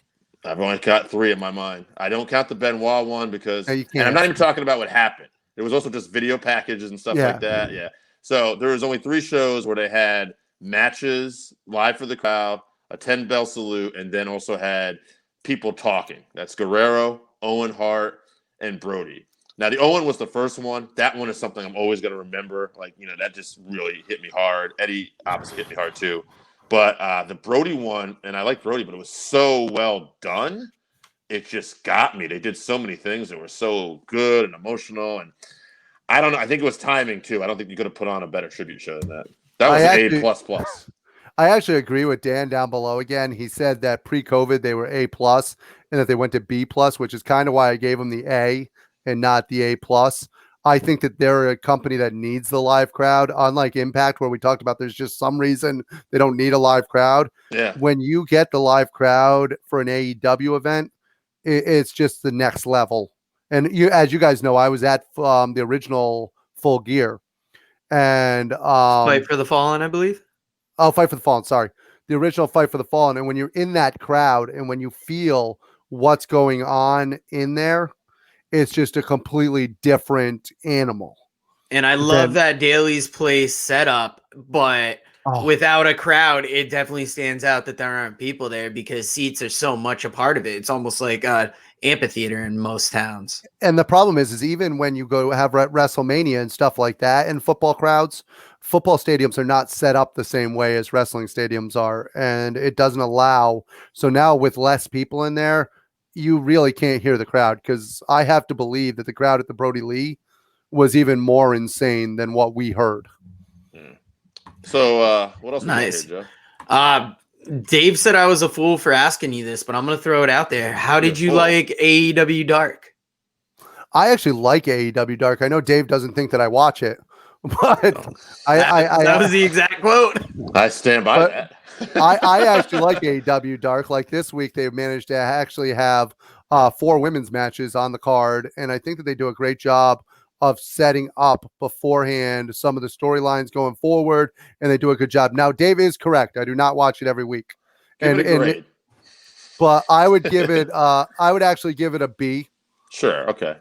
S4: I've only got 3 in my mind. I don't count the Benoit one because, and I'm not even talking about what happened. There was also just video packages and stuff like that. Yeah. So there was only 3 shows where they had matches live for the crowd, a 10-bell salute, and then also had people talking. That's Guerrero, Owen Hart, and Brody. Now, the Owen was the first one. That one is something I'm always going to remember. Like, you know, that just really hit me hard. Eddie obviously hit me hard too. But the Brody one, and I like Brody, but it was so well done. It just got me. They did so many things that were so good and emotional. And I don't know. I think it was timing too. I don't think you could have put on a better tribute show than that. That was an A++.
S5: I actually agree with Dan down below again. He said that pre-COVID they were A+, and that they went to B+, which is kind of why I gave them the A and not the A+. I think that they're a company that needs the live crowd, unlike Impact, where we talked about there's just some reason they don't need a live crowd.
S4: Yeah.
S5: When you get the live crowd for an AEW event, it's just the next level. And as you guys know, I was at the original Full Gear. And
S1: Fight for the Fallen, I believe.
S5: Oh, Fight for the Fallen. Sorry. The original Fight for the Fallen. And when you're in that crowd and when you feel what's going on in there, it's just a completely different animal.
S1: And I love that Daly's Place setup, but without a crowd, it definitely stands out that there aren't people there because seats are so much a part of it. It's almost like an amphitheater in most towns.
S5: And the problem is even when you go have WrestleMania and stuff like that and football crowds, football stadiums are not set up the same way as wrestling stadiums are. And it doesn't allow. So now with less people in there, you really can't hear the crowd, because I have to believe that the crowd at the Brody Lee was even more insane than what we heard.
S4: So what else? Nice. Here,
S1: Joe? Dave said I was a fool for asking you this, but I'm going to throw it out there. How did you like AEW Dark?
S5: I actually like AEW Dark. I know Dave doesn't think that I watch it, but
S1: that was the exact quote.
S4: I stand by that.
S5: I actually like AEW Dark. Like this week, they've managed to actually have 4 women's matches on the card, and I think that they do a great job of setting up beforehand some of the storylines going forward, and they do a good job. Now, Dave is correct. I do not watch it every week, but I would give it. I would actually give it a B.
S4: Sure. Okay.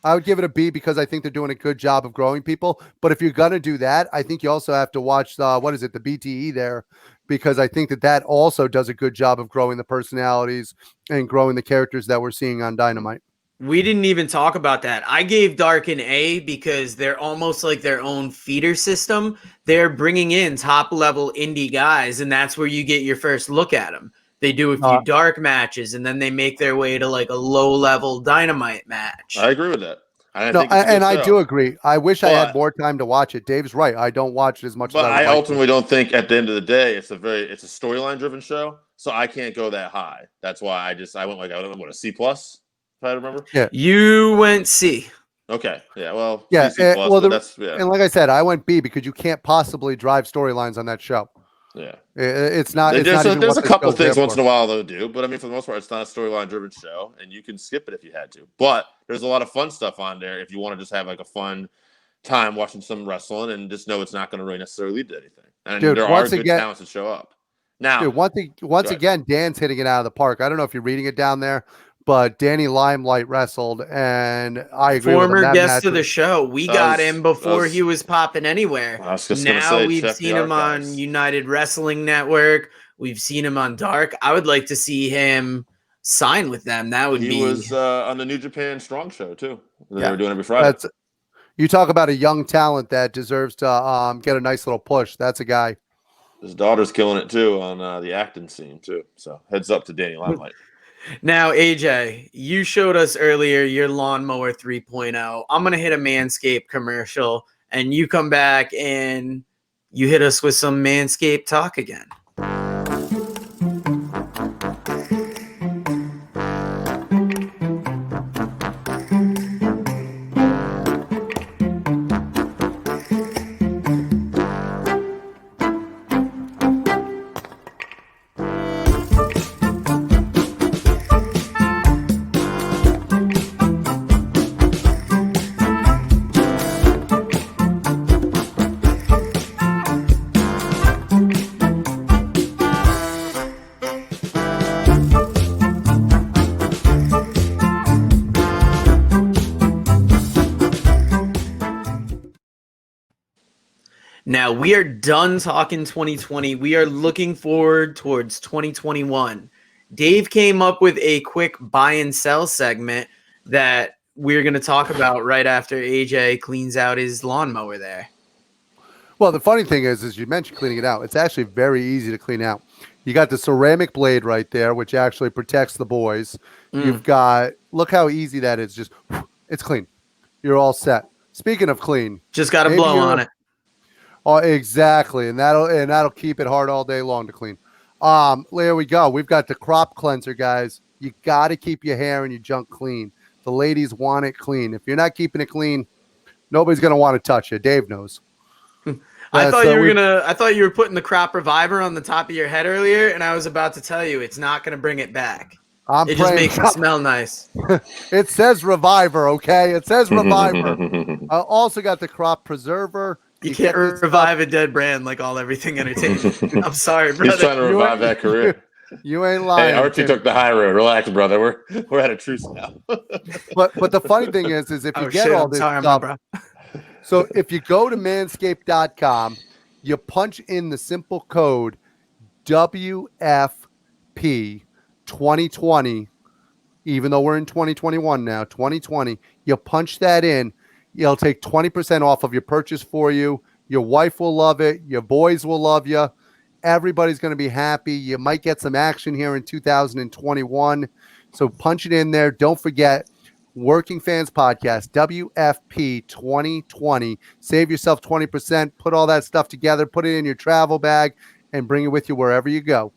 S5: I would give it a B because I think they're doing a good job of growing people. But if you're gonna do that, I think you also have to watch the BTE there, because I think that also does a good job of growing the personalities and growing the characters that we're seeing on Dynamite.
S1: We didn't even talk about that. I gave Dark an A because they're almost like their own feeder system. They're bringing in top level indie guys, and that's where you get your first look at them. They do a few dark matches, and then they make their way to like a low-level Dynamite match.
S4: I agree with that.
S5: I do agree. I wish I had more time to watch it. Dave's right. I don't watch it as much.
S4: But I ultimately don't think at the end of the day it's a storyline driven show, so I can't go that high. That's why I went like a C plus, if I remember.
S5: Yeah,
S1: you went C.
S4: Okay. Yeah. Well.
S5: Yeah.
S4: C plus,
S5: and like I said, I went B because you can't possibly drive storylines on that show.
S4: Yeah,
S5: it's not.
S4: There's a couple things once in a while they'll do, but I mean, for the most part, it's not a storyline driven show, and you can skip it if you had to. But there's a lot of fun stuff on there if you want to just have like a fun time watching some wrestling and just know it's not going to really necessarily lead to anything. And there are good talents that show up. Now,
S5: once again, Dan's hitting it out of the park. I don't know if you're reading it down there, but Danny Limelight wrestled, and I agree.
S1: Former guest of the show. We got him before he was popping anywhere. Now we've seen him on United Wrestling Network. We've seen him on Dark. I would like to see him sign with them. He
S4: was on the New Japan Strong show too. They were doing every Friday.
S5: You talk about a young talent that deserves to get a nice little push. That's a guy.
S4: His daughter's killing it too on the acting scene too. So heads up to Danny Limelight.
S1: Now, AJ, you showed us earlier your Lawnmower 3.0. I'm going to hit a Manscaped commercial, and you come back and you hit us with some Manscaped talk again. Now, we are done talking 2020. We are looking forward towards 2021. Dave came up with a quick buy and sell segment that we're going to talk about right after AJ cleans out his lawnmower there.
S5: Well, the funny thing is you mentioned cleaning it out. It's actually very easy to clean out. You got the ceramic blade right there, which actually protects the boys. You've got, look how easy that is. Just, it's clean. You're all set. Speaking of clean.
S1: Just got to blow on it.
S5: Oh, exactly. And that'll keep it hard all day long to clean. There we go. We've got the crop cleanser, guys. You got to keep your hair and your junk clean. The ladies want it clean. If you're not keeping it clean, nobody's going to want to touch you. Dave knows.
S1: I thought you were putting the crop reviver on the top of your head earlier, and I was about to tell you it's not going to bring it back. It just makes it smell nice.
S5: It says reviver, okay? It says reviver. I also got the crop preserver.
S1: You can't revive a dead brand like All Everything Entertainment. I'm sorry, brother.
S4: He's trying to revive that career.
S5: You ain't lying.
S4: Hey, Archie took the high road. Relax, brother. We're at a truce now.
S5: but the funny thing is if you get all this stuff. So if you go to manscaped.com, you punch in the simple code WFP 2020, even though we're in 2021 now, 2020, you punch that in. It'll take 20% off of your purchase for you. Your wife will love it. Your boys will love you. Everybody's going to be happy. You might get some action here in 2021. So punch it in there. Don't forget, Working Fans Podcast, WFP 2020. Save yourself 20%. Put all that stuff together. Put it in your travel bag and bring it with you wherever you go.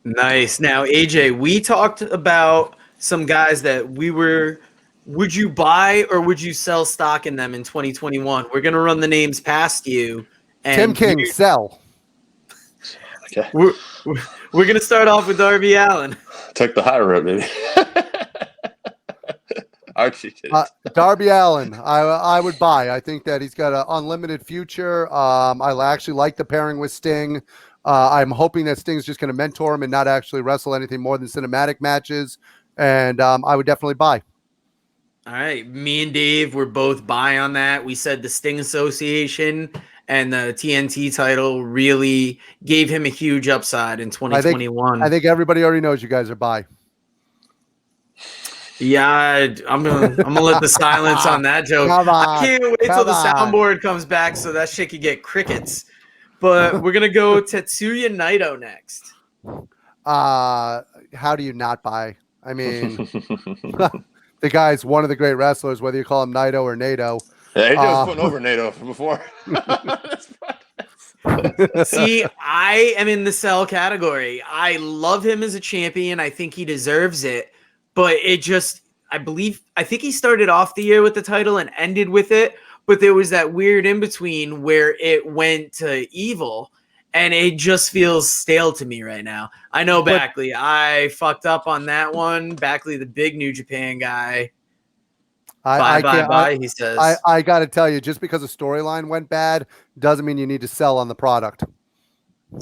S1: Nice. Now, AJ, we talked about some guys that would you buy or would you sell stock in them in 2021? We're going to run the names past you.
S5: And Tim King, sell.
S4: Okay.
S1: We're going to start off with Darby Allin.
S4: Take the high road, baby. Archie.
S5: Darby Allin, I would buy. I think that he's got an unlimited future. I actually like the pairing with Sting. I'm hoping that Sting's just going to mentor him and not actually wrestle anything more than cinematic matches. And I would definitely buy.
S1: All right, me and Dave were both buy on that. We said the Sting Association and the TNT title really gave him a huge upside in 2021.
S5: I think everybody already knows you guys are buy.
S1: Yeah, I'm gonna let the silence on that joke.
S5: Come
S1: I
S5: on,
S1: can't wait till the soundboard comes back so that shit could get crickets. But we're gonna go Tetsuya Naito next.
S5: How do you not buy? I mean, the guy's one of the great wrestlers, whether you call him Naito or NATO.
S4: Yeah, AJ was putting over NATO before.
S1: See, I am in the sell category. I love him as a champion. I think he deserves it. But it just, I think he started off the year with the title and ended with it. But there was that weird in between where it went to Evil. And it just feels stale to me right now. I know Backley. I fucked up on that one. Backley, the big New Japan guy. Bye, he says.
S5: I got to tell you, just because a storyline went bad doesn't mean you need to sell on the product.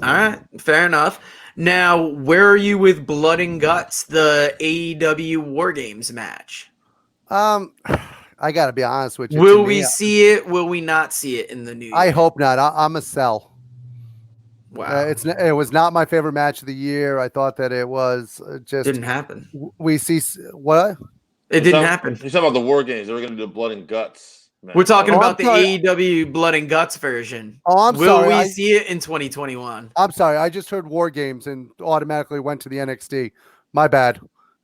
S1: All right, fair enough. Now, where are you with Blood and Guts, the AEW War Games match?
S5: I got to be honest with you.
S1: Will we see it? Will we not see it in the new year?
S5: I hope not. I'm a sell.
S1: Wow.
S5: It was not my favorite match of the year. I thought that it was just
S1: didn't happen.
S5: We see what?
S1: It didn't happen.
S4: You're talking about the War Games. They were going to do Blood and Guts. Man.
S1: We're talking about the AEW Blood and Guts version.
S5: Oh,
S1: Will we see it in 2021?
S5: I'm sorry. I just heard War Games and automatically went to the NXT. My bad.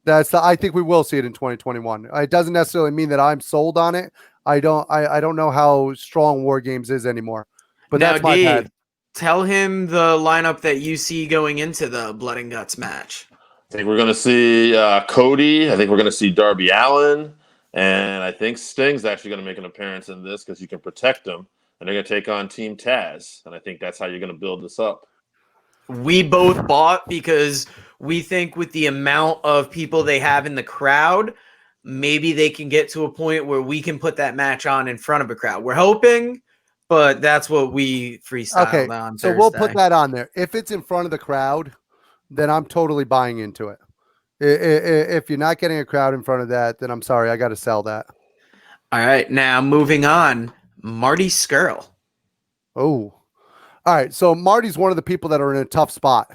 S5: I think we will see it in 2021. It doesn't necessarily mean that I'm sold on it. I don't know how strong War Games is anymore. But
S1: now,
S5: that's my bad.
S1: Tell him the lineup that you see going into the Blood and Guts match.
S4: I think we're going to see Cody. I think we're going to see Darby Allin. And I think Sting's actually going to make an appearance in this because you can protect him. And they're going to take on Team Taz. And I think that's how you're going to build this up.
S1: We both bought because we think with the amount of people they have in the crowd, maybe they can get to a point where we can put that match on in front of a crowd. We're hoping, but that's what we freestyled on Thursday.
S5: So we'll put that on there. If it's in front of the crowd, then I'm totally buying into it. If you're not getting a crowd in front of that, then I'm sorry, I got to sell that.
S1: All right, now moving on, Marty Scurll.
S5: Oh, all right. So Marty's one of the people that are in a tough spot.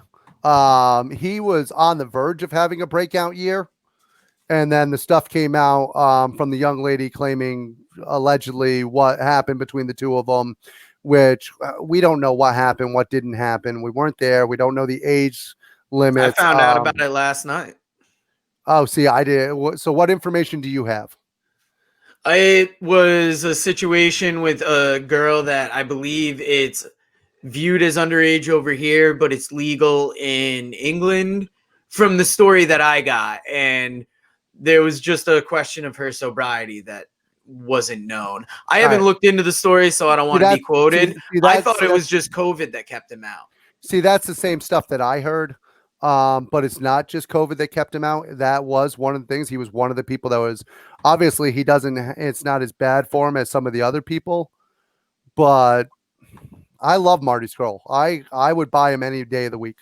S5: He was on the verge of having a breakout year, and then the stuff came out from the young lady claiming allegedly what happened between the two of them, which we don't know what happened, what didn't happen. We weren't there. We don't know the age limits.
S1: I found out about it last night.
S5: Oh, see, I did. So what information do you have?
S1: It was a situation with a girl that I believe it's viewed as underage over here, but it's legal in England from the story that I got. And there was just a question of her sobriety that wasn't known. I haven't looked into the story, so I don't want to be quoted. I thought it was just COVID that kept him out.
S5: See, that's the same stuff that I heard. But it's not just COVID that kept him out. That was one of the things. He was one of the people that was obviously it's not as bad for him as some of the other people, but I love Marty Scurll. I would buy him any day of the week.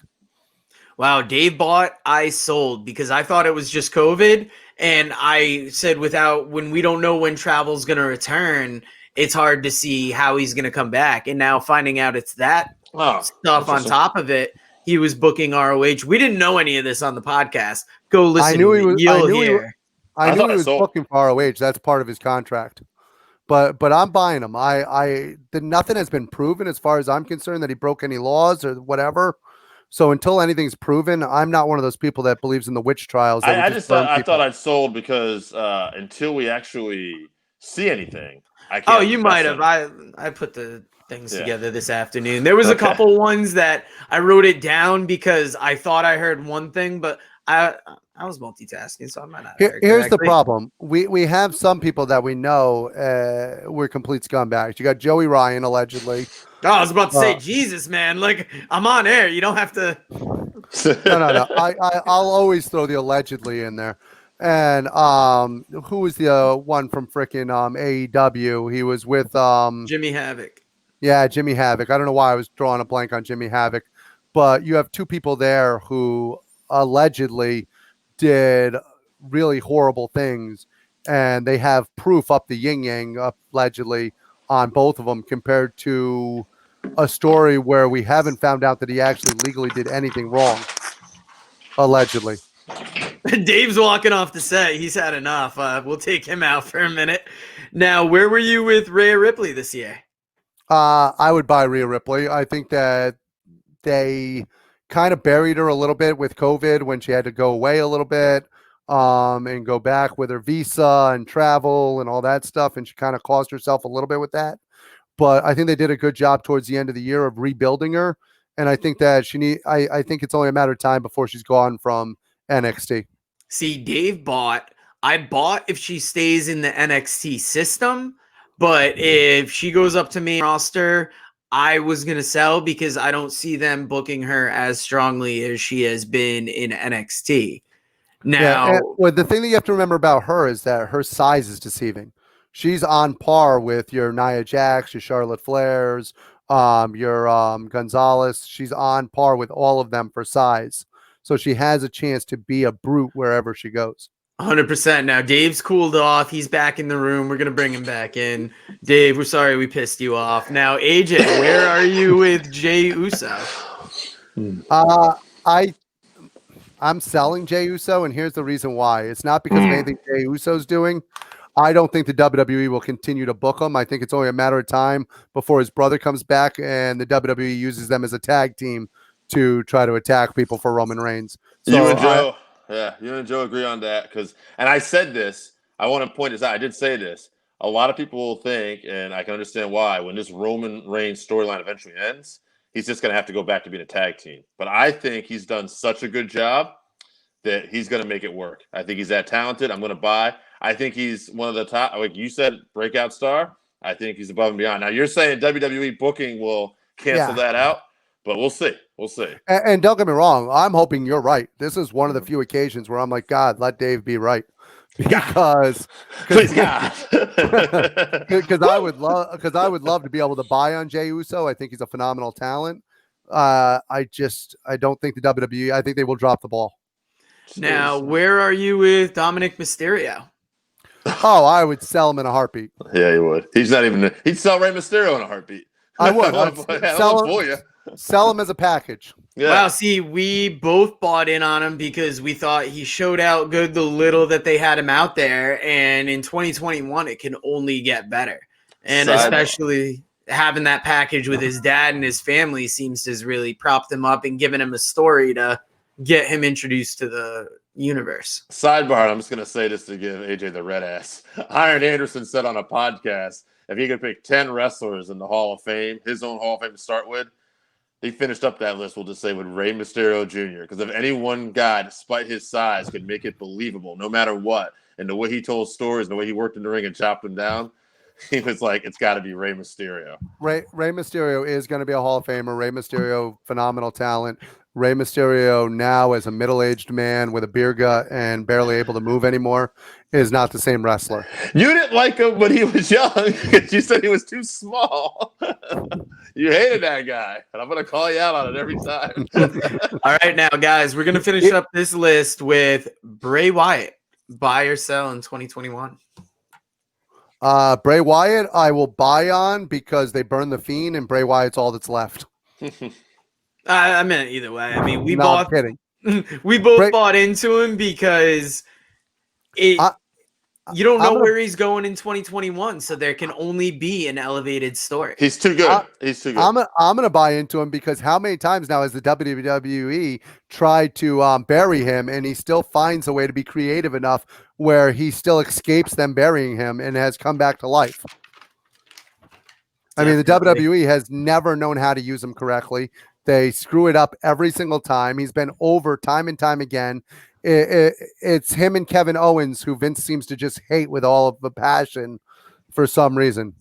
S1: Wow. Dave bought, I sold because I thought it was just COVID. And I said when we don't know when travel's going to return, it's hard to see how he's going to come back. And now finding out it's that stuff on top of it. He was booking ROH. We didn't know any of this on the podcast. Go listen. I knew he
S5: was booking for ROH. That's part of his contract. But I'm buying him. Nothing has been proven as far as I'm concerned that he broke any laws or whatever. So until anything's proven, I'm not one of those people that believes in the witch trials.
S4: I thought I'd sold because until we actually see anything, I can't.
S1: Oh, you might have. I put the things together this afternoon. There was a couple ones that I wrote it down because I thought I heard one thing, but I was multitasking, so I might not.
S5: Here's the problem: we have some people that we know were complete scumbags. You got Joey Ryan allegedly.
S1: Oh, I was about to say, Jesus, man! Like I'm on air. You don't have to.
S5: No. I'll always throw the allegedly in there. And who was the one from frickin' AEW? He was with
S1: Jimmy Havoc.
S5: Yeah, Jimmy Havoc. I don't know why I was drawing a blank on Jimmy Havoc, but you have two people there who allegedly did really horrible things, and they have proof up the yin yang allegedly on both of them compared to a story where we haven't found out that he actually legally did anything wrong, allegedly.
S1: Dave's walking off the set. He's had enough. We'll take him out for a minute. Now, where were you with Rhea Ripley this year?
S5: I would buy Rhea Ripley. I think that they kind of buried her a little bit with COVID when she had to go away a little bit and go back with her visa and travel and all that stuff. And she kind of caused herself a little bit with that. But I think they did a good job towards the end of the year of rebuilding her. And I think that I think it's only a matter of time before she's gone from NXT.
S1: See, I bought if she stays in the NXT system, but if she goes up to main roster, I was going to sell because I don't see them booking her as strongly as she has been in NXT. Now,
S5: the thing that you have to remember about her is that her size is deceiving. She's on par with your Nia Jax, your Charlotte Flairs, your Gonzalez. She's on par with all of them for size. So she has a chance to be a brute wherever she goes.
S1: 100%. Now, Dave's cooled off. He's back in the room. We're going to bring him back in. Dave, we're sorry we pissed you off. Now, AJ, where are you with Jey Uso?
S5: I'm selling Jey Uso, and here's the reason why. It's not because of anything Jey Uso's doing. I don't think the WWE will continue to book him. I think it's only a matter of time before his brother comes back and the WWE uses them as a tag team to try to attack people for Roman Reigns. So
S4: you and Joe agree on that and I said this. I want to point this out. I did say this. A lot of people will think, and I can understand why, when this Roman Reigns storyline eventually ends, he's just going to have to go back to being a tag team. But I think he's done such a good job that he's going to make it work. I think he's that talented. I'm going to buy. I think he's one of the top, like you said, breakout star. I think he's above and beyond. Now, you're saying WWE booking will cancel that out, but we'll see. We'll see.
S5: And don't get me wrong. I'm hoping you're right. This is one of the few occasions where I'm like, God, let Dave be right. Because I would love to be able to buy on Jey Uso. I think he's a phenomenal talent. I don't think the WWE, I think they will drop the ball.
S1: Now, where are you with Dominic Mysterio?
S5: Oh, I would sell him in a heartbeat.
S4: Yeah, he would. He'd sell Rey Mysterio in a heartbeat.
S5: I would. Sell him as a package.
S1: Yeah. Wow, see, we both bought in on him because we thought he showed out good the little that they had him out there, and in 2021 it can only get better. And especially having that package with his dad and his family seems to have really propped him up and given him a story to get him introduced to the universe.
S4: Sidebar, I'm just going to say this to give AJ the red ass. Iron Anderson said on a podcast, if he could pick 10 wrestlers in the Hall of Fame, his own Hall of Fame to start with, he finished up that list, we'll just say, with Rey Mysterio Jr. Because if any one guy, despite his size, could make it believable no matter what, and the way he told stories, and the way he worked in the ring and chopped them down, he was like, it's got to be Rey Mysterio.
S5: Rey Mysterio is going to be a Hall of Famer. Rey Mysterio, phenomenal talent. Rey Mysterio now as a middle-aged man with a beer gut and barely able to move anymore is not the same wrestler.
S4: You didn't like him when he was young because you said he was too small. You hated that guy, and I'm going to call you out on it every time.
S1: All right, now, guys, we're going to finish up this list with Bray Wyatt. Buy or sell in 2021?
S5: Bray Wyatt, I will buy on because they burned the Fiend, and Bray Wyatt's all that's left.
S1: I meant either way. I mean, we
S5: I'm kidding.
S1: We both bought into him because you don't know where he's going in 2021, so there can only be an elevated story.
S4: He's too good. He's too good.
S5: I'm gonna buy into him because how many times now has the WWE tried to bury him, and he still finds a way to be creative enough where he still escapes them burying him and has come back to life. I mean, the WWE has never known how to use him correctly. They screw it up every single time. He's been over time and time again. It's him and Kevin Owens who Vince seems to just hate with all of the passion for some reason.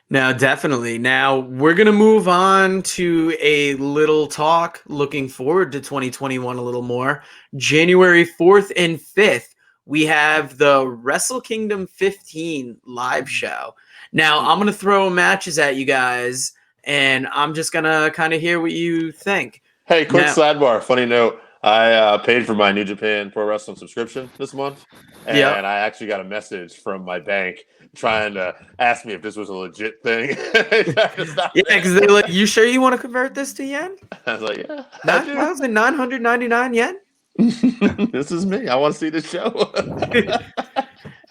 S1: Now, definitely. Now, we're going to move on to a little talk looking forward to 2021 a little more. January 4th and 5th, we have the Wrestle Kingdom 15 live show. Now, I'm going to throw matches at you guys, and I'm just going to kind of hear what you think.
S4: Hey, quick sidebar, funny note. I paid for my New Japan Pro Wrestling subscription this month, and
S1: Yeah.
S4: I actually got a message from my bank trying to ask me if this was a legit thing.
S1: Yeah, because they're like, "You sure you want to convert this to yen?"
S4: I was like, "Yeah,
S1: 9,999 yen."
S4: This is me. I want to see the show."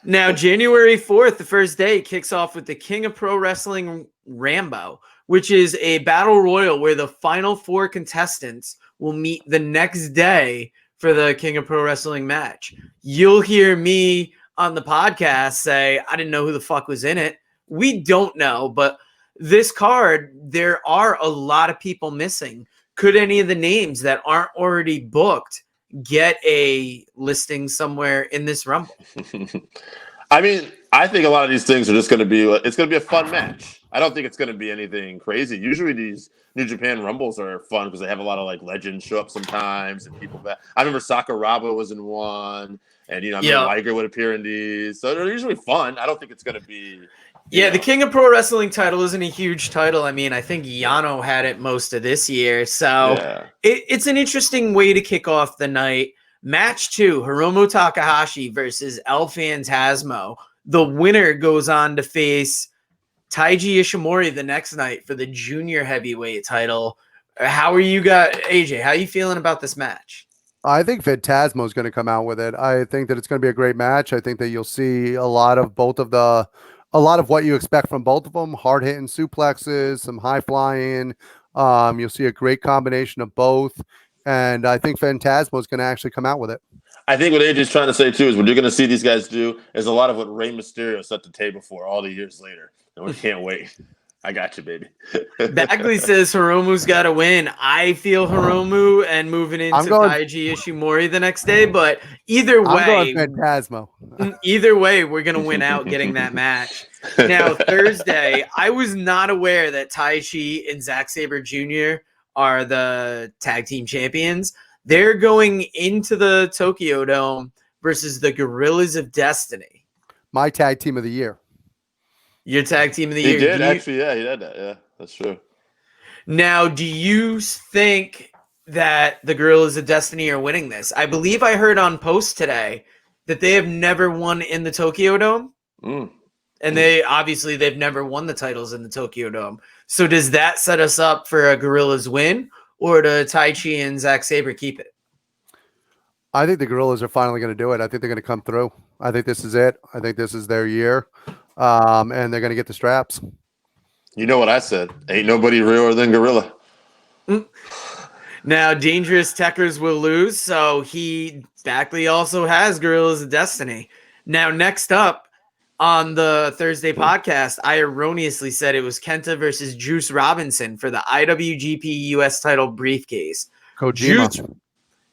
S1: Now, January 4th, the first day, kicks off with the King of Pro Wrestling Rambo, which is a battle royal where the final 4 contestants will meet the next day for the King of Pro Wrestling match. You'll hear me on the podcast say, I didn't know who the fuck was in it. We don't know, but this card, there are a lot of people missing. Could any of the names that aren't already booked get a listing somewhere in this Rumble?
S4: I mean, I think a lot of these things are just going to be, it's going to be a fun match. I don't think it's going to be anything crazy. Usually these New Japan Rumbles are fun because they have a lot of like legends show up sometimes and people that I remember Sakuraba was in one and, I mean, Liger would appear in these. So they're usually fun. I don't think it's going to be.
S1: Yeah, the King of Pro Wrestling title isn't a huge title. I mean, I think Yano had it most of this year. So it's an interesting way to kick off the night. Match 2, Hiromu Takahashi versus El Phantasmo. The winner goes on to face Taiji Ishimori the next night for the junior heavyweight title. How are you AJ, how are you feeling about this match?
S5: I think Phantasmo is going to come out with it. I think that it's going to be a great match. I think that you'll see a lot of what you expect from both of them. Hard-hitting suplexes, some high flying. You'll see a great combination of both. And I think Phantasmo is going to actually come out with it.
S4: I think what AJ's trying to say, too, is what you're going to see these guys do is a lot of what Rey Mysterio set the table for all the years later. And we can't wait. I got you, baby.
S1: Bagley says Hiromu's got to win. I feel Hiromu and moving into Taiji Ishimori the next day. But either way,
S5: I'm going Phantasmo.
S1: Either way, we're going to win out getting that match. Now, Thursday, I was not aware that Taichi and Zack Sabre Jr. are the tag team champions. They're going into the Tokyo Dome versus the Gorillas of Destiny.
S5: My tag team of the year.
S1: Your tag team of the year.
S4: He did, actually. Yeah, he did that. Yeah, that's true.
S1: Now, do you think that the Gorillas of Destiny are winning this? I believe I heard on Post today that they have never won in the Tokyo Dome. And they've never won the titles in the Tokyo Dome. So does that set us up for a Gorillas win, or do Taichi and Zack Sabre keep it?
S5: I think the Gorillas are finally going to do it. I think they're going to come through. I think this is it. I think this is their year. And they're going to get the straps.
S4: You know what I said. Ain't nobody realer than Gorilla.
S1: Now, Dangerous Techers will lose, so Bagley also has Gorillas of Destiny. Now, next up, on the Thursday podcast, I erroneously said it was Kenta versus Juice Robinson for the IWGP US title briefcase.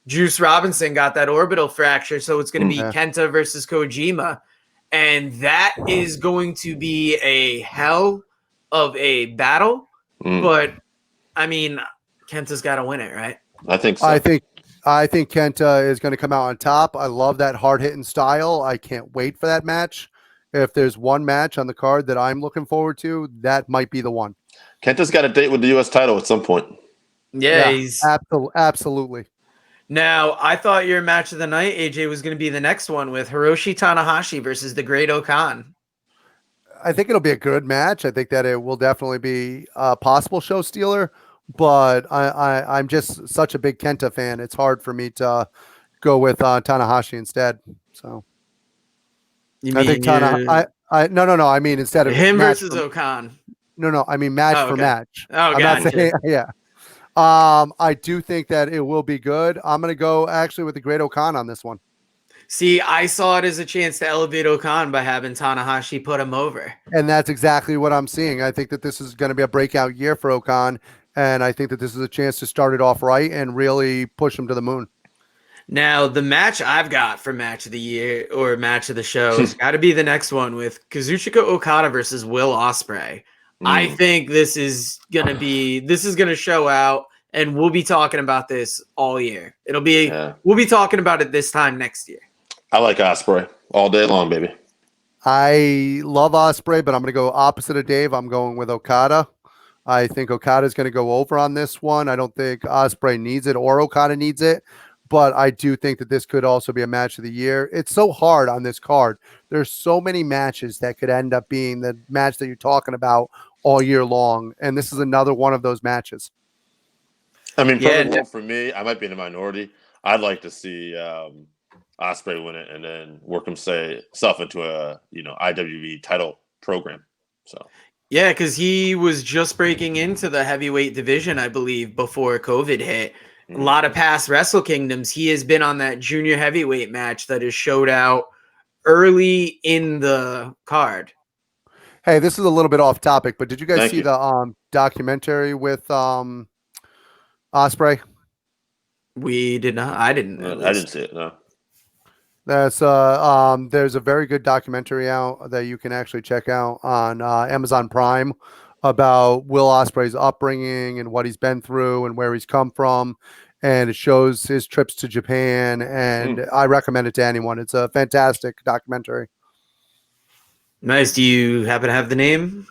S1: Juice Robinson got that orbital fracture, so it's going to be Kenta versus Kojima. And that is going to be a hell of a battle. But, I mean, Kenta's got to win it, right?
S4: I think so.
S5: I think Kenta is going to come out on top. I love that hard-hitting style. I can't wait for that match. If there's one match on the card that I'm looking forward to, that might be the one.
S4: Kenta's got a date with the U.S. title at some point.
S1: Yeah, he's
S5: absolutely.
S1: Now, I thought your match of the night, AJ, was going to be the next one with Hiroshi Tanahashi versus the Great Okan.
S5: I think it'll be a good match. I think that it will definitely be a possible show stealer, but I'm just such a big Kenta fan. It's hard for me to go with Tanahashi instead. So. I think no. I mean, instead of
S1: him versus Okan.
S5: No. I mean, match for match.
S1: Oh, I'm not saying,
S5: yeah. I do think that it will be good. I'm going to go actually with the Great Okan on this one.
S1: See, I saw it as a chance to elevate Okan by having Tanahashi put him over.
S5: And that's exactly what I'm seeing. I think that this is going to be a breakout year for Okan. And I think that this is a chance to start it off right and really push him to the moon.
S1: Now, the match I've got for match of the year or match of the show has got to be the next one with Kazuchika Okada versus Will Ospreay. I think this is going to show out, and we'll be talking about this all year. We'll be talking about it this time next year.
S4: I like Ospreay all day long, baby.
S5: I love Ospreay, but I'm going to go opposite of Dave. I'm going with Okada. I think Okada is going to go over on this one. I don't think Ospreay needs it or Okada needs it. but I do think that this could also be a match of the year. It's so hard on this card. There's so many matches that could end up being the match that you're talking about all year long, and this is another one of those matches.
S4: I mean, perfect world for me, I might be in a minority. I'd like to see Ospreay win it and then work himself into a IWE title program. So
S1: yeah, because he was just breaking into the heavyweight division, I believe, before COVID hit. A lot of past Wrestle Kingdoms, he has been on that junior heavyweight match that is showed out early in the card.
S5: Hey, this is a little bit off topic, but did you guys see the documentary with Ospreay?
S1: We did not. I didn't.
S4: I didn't see it. No.
S5: That's there's a very good documentary out that you can actually check out on Amazon Prime about Will Ospreay's upbringing and what he's been through and where he's come from, and it shows his trips to Japan, and I recommend it to anyone. It's a fantastic documentary.
S1: Nice. Do you happen to have the name?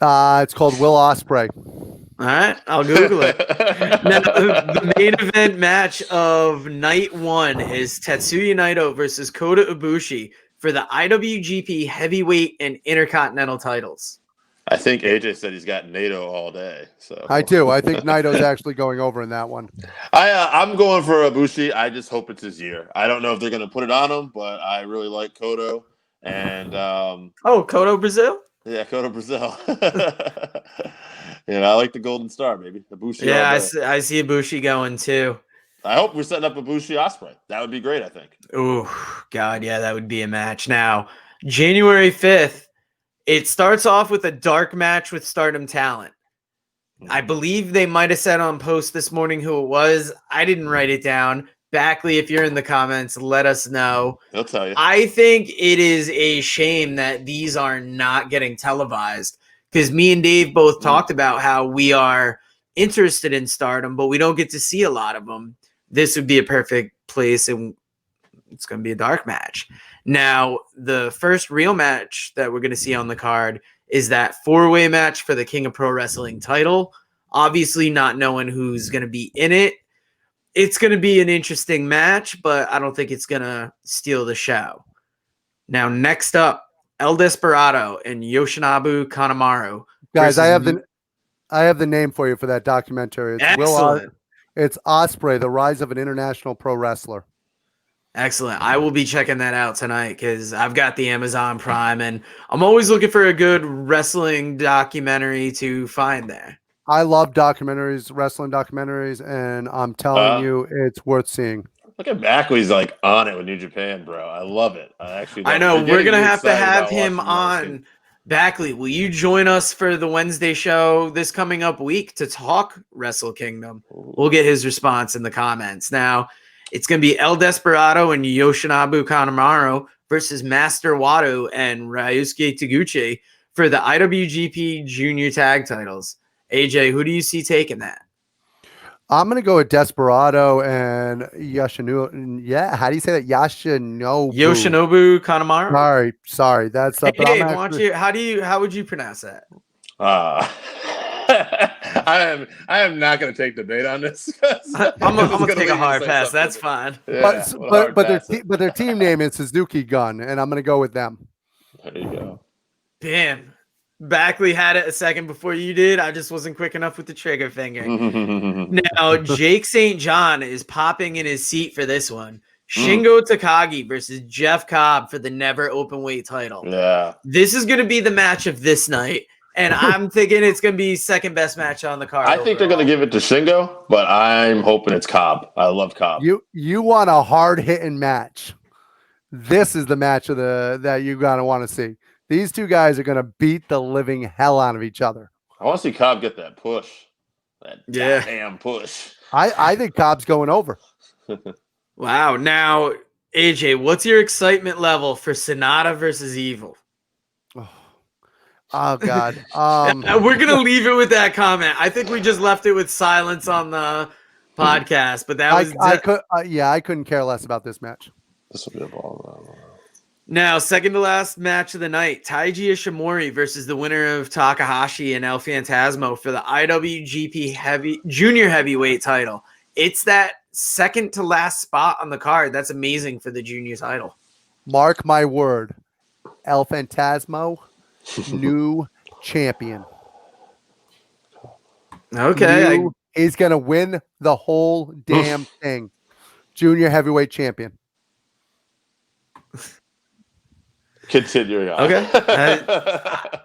S5: It's called Will Ospreay.
S1: All right, I'll Google it. Now, the main event match of night one is Tetsuya Naito versus Kota Ibushi for the IWGP Heavyweight and Intercontinental titles.
S4: I think AJ said he's got Naito all day. So
S5: I do. I think Naito's actually going over in that one.
S4: I'm going for Ibushi. I just hope it's his year. I don't know if they're going to put it on him, but I really like Kota. And
S1: Kota Brazil?
S4: Yeah, Kota Brazil. I like the Golden Star, baby. Ibushi.
S1: Yeah, I see Ibushi going too.
S4: I hope we're setting up Ibushi Ospreay. That would be great, I think.
S1: Oh, God, yeah, that would be a match. Now, January 5th, it starts off with a dark match with Stardom talent. I believe they might have said on post this morning who it was. I didn't write it down. Backley, if you're in the comments, let us know.
S4: He'll tell you.
S1: I think it is a shame that these are not getting televised, because me and Dave both talked about how we are interested in Stardom, but we don't get to see a lot of them. This would be a perfect place, and it's going to be a dark match. Now, the first real match that we're going to see on the card is that four-way match for the King of Pro Wrestling title. Obviously, not knowing who's going to be in it. It's going to be an interesting match, but I don't think it's going to steal the show. Now, next up, El Desperado and Yoshinobu Kanemaru.
S5: Guys, I have the name for you for that documentary. It's it's Ospreay, The Rise of an International Pro Wrestler.
S1: Excellent. I will be checking that out tonight because I've got the Amazon Prime, and I'm always looking for a good wrestling documentary to find there.
S5: I love documentaries, wrestling documentaries, and I'm telling you, it's worth seeing.
S4: Look at Backley's like on it with New Japan, bro. I love it. I
S1: know we're gonna have to have him on. Backley, will you join us for the Wednesday show this coming up week to talk Wrestle Kingdom? We'll get his response in the comments. Now, it's going to be El Desperado and Yoshinobu Kanemaru versus Master Wato and Ryusuke Taguchi for the IWGP Junior Tag titles. AJ, who do you see taking that?
S5: I'm going to go with Desperado and Yoshinobu. Yeah, how do you say that? Yoshinobu
S1: Kanemaru.
S5: Sorry. That's
S1: hey, how would you pronounce that?
S4: I am not going to take debate on this.
S1: I'm going to take a hard pass. That's fine.
S5: Yeah, but their team name is Suzuki Gun, and I'm going to go with them.
S4: There you go.
S1: Damn. Backley had it a second before you did. I just wasn't quick enough with the trigger finger. Now, Jake St. John is popping in his seat for this one. Shingo Takagi versus Jeff Cobb for the never open weight title.
S4: Yeah.
S1: This is going to be the match of this night, and I'm thinking it's going to be second best match on the card.
S4: I think they're going to give it to Shingo, but I'm hoping it's Cobb. I love Cobb.
S5: You want a hard-hitting match. This is the match of that you're going to want to see. These two guys are going to beat the living hell out of each other.
S4: I want to see Cobb get that push. That damn push.
S5: I think Cobb's going over.
S1: Wow. Now, AJ, what's your excitement level for Sonata versus Evil?
S5: Oh God.
S1: We're going to leave it with that comment. I think we just left it with silence on the podcast, but that was...
S5: I couldn't care less about this match.
S4: This will be a ball.
S1: Now, second to last match of the night, Taiji Ishimori versus the winner of Takahashi and El Phantasmo for the IWGP Junior Heavyweight title. it's that second to last spot on the card. That's amazing for the junior title.
S5: Mark my word, El Phantasmo, new champion.
S1: Okay.
S5: He's going to win the whole damn thing. Junior heavyweight champion.
S4: Continuing on.
S1: Okay.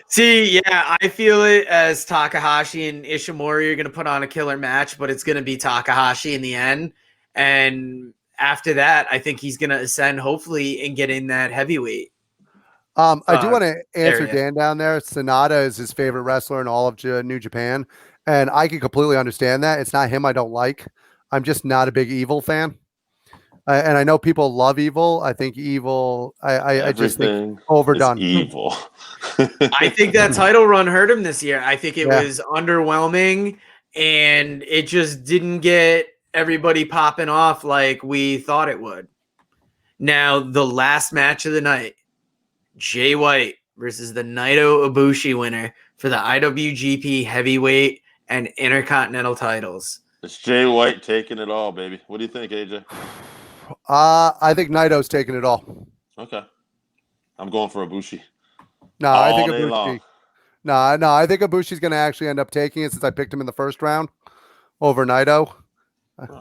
S1: See, yeah, I feel it as Takahashi and Ishimori are going to put on a killer match, but it's going to be Takahashi in the end. And after that, I think he's going to ascend, hopefully, and get in that heavyweight.
S5: I do want to answer
S1: area.
S5: Dan down there. Sonata is his favorite wrestler in all of New Japan. And I can completely understand that. It's not him I don't like. I'm just not a big Evil fan. And I know people love Evil. I think Evil, I just think overdone.
S4: Evil.
S1: I think that title run hurt him this year. I think it was underwhelming, and it just didn't get everybody popping off like we thought it would. Now, the last match of the night, Jay White versus the Naito Ibushi winner for the IWGP Heavyweight and Intercontinental titles.
S4: It's Jay White taking it all, baby. What do you think, AJ?
S5: I think Naito's taking it all.
S4: Okay. I'm going for Ibushi.
S5: No, I think Ibushi. No, I think Ibushi's going to actually end up taking it since I picked him in the first round over Naito.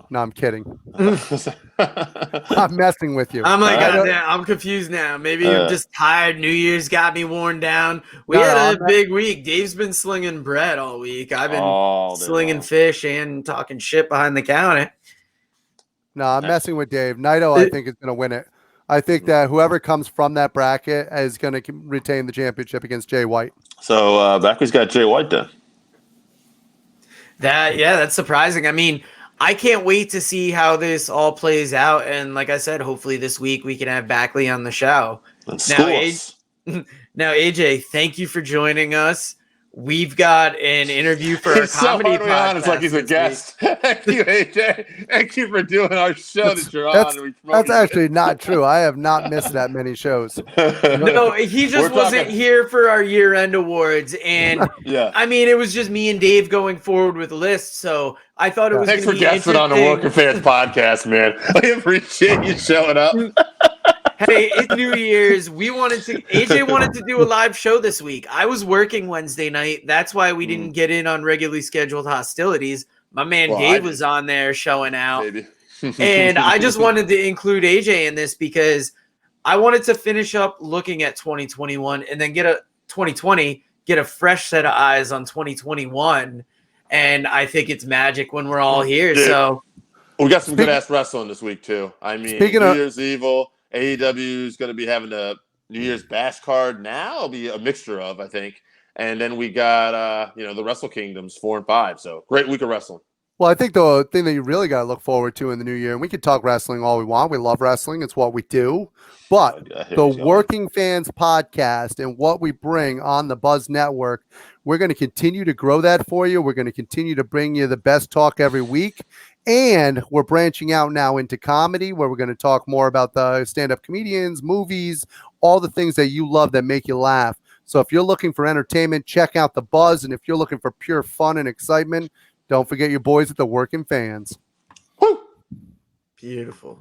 S5: No, I'm kidding. I'm messing with you.
S1: I'm like, I'm confused now. Maybe you're just tired. New Year's got me worn down. We had a big week. Dave's been slinging bread all week. I've been slinging fish and talking shit behind the counter.
S5: No, I'm messing with Dave. Naito, I think, is going to win it. I think that whoever comes from that bracket is going to retain the championship against Jay White.
S4: So Backwards got Jay White then.
S1: That's surprising. I mean, I can't wait to see how this all plays out. And like I said, hopefully this week we can have Backley on the show. Now, AJ, thank you for joining us. We've got an interview for our comedy podcast.
S4: It's like he's a guest. Thank you, AJ. Thank you for doing our show that you're on.
S5: That's actually not true. I have not missed that many shows.
S1: No, he just wasn't here for our year-end awards. And, I mean, it was just me and Dave going forward with lists. So I thought it was
S4: Thanks for guesting on the Working Fans podcast, man. I appreciate you showing up.
S1: Hey, it's New Year's. AJ wanted to do a live show this week. I was working Wednesday night. That's why we didn't get in on regularly scheduled hostilities. My man Dave was on there showing out. And I just wanted to include AJ in this because I wanted to finish up looking at 2021 and then get a fresh set of eyes on 2021. And I think it's magic when we're all here. So
S4: we got some good ass wrestling this week too. I mean, New Year's Evil. AEW is going to be having a New Year's Bash card now. It'll be a mixture of, I think. And then we got, the Wrestle Kingdoms 4 and 5. So great week of wrestling.
S5: Well, I think the thing that you really got to look forward to in the new year, and we could talk wrestling all we want. We love wrestling. It's what we do. But the Working Fans podcast and what we bring on the Buzz Network, we're going to continue to grow that for you. We're going to continue to bring you the best talk every week. And we're branching out now into comedy where we're going to talk more about the stand-up comedians, movies, all the things that you love that make you laugh. So if you're looking for entertainment, check out The Buzz. And if you're looking for pure fun and excitement, don't forget your boys at the Working Fans.
S1: Beautiful.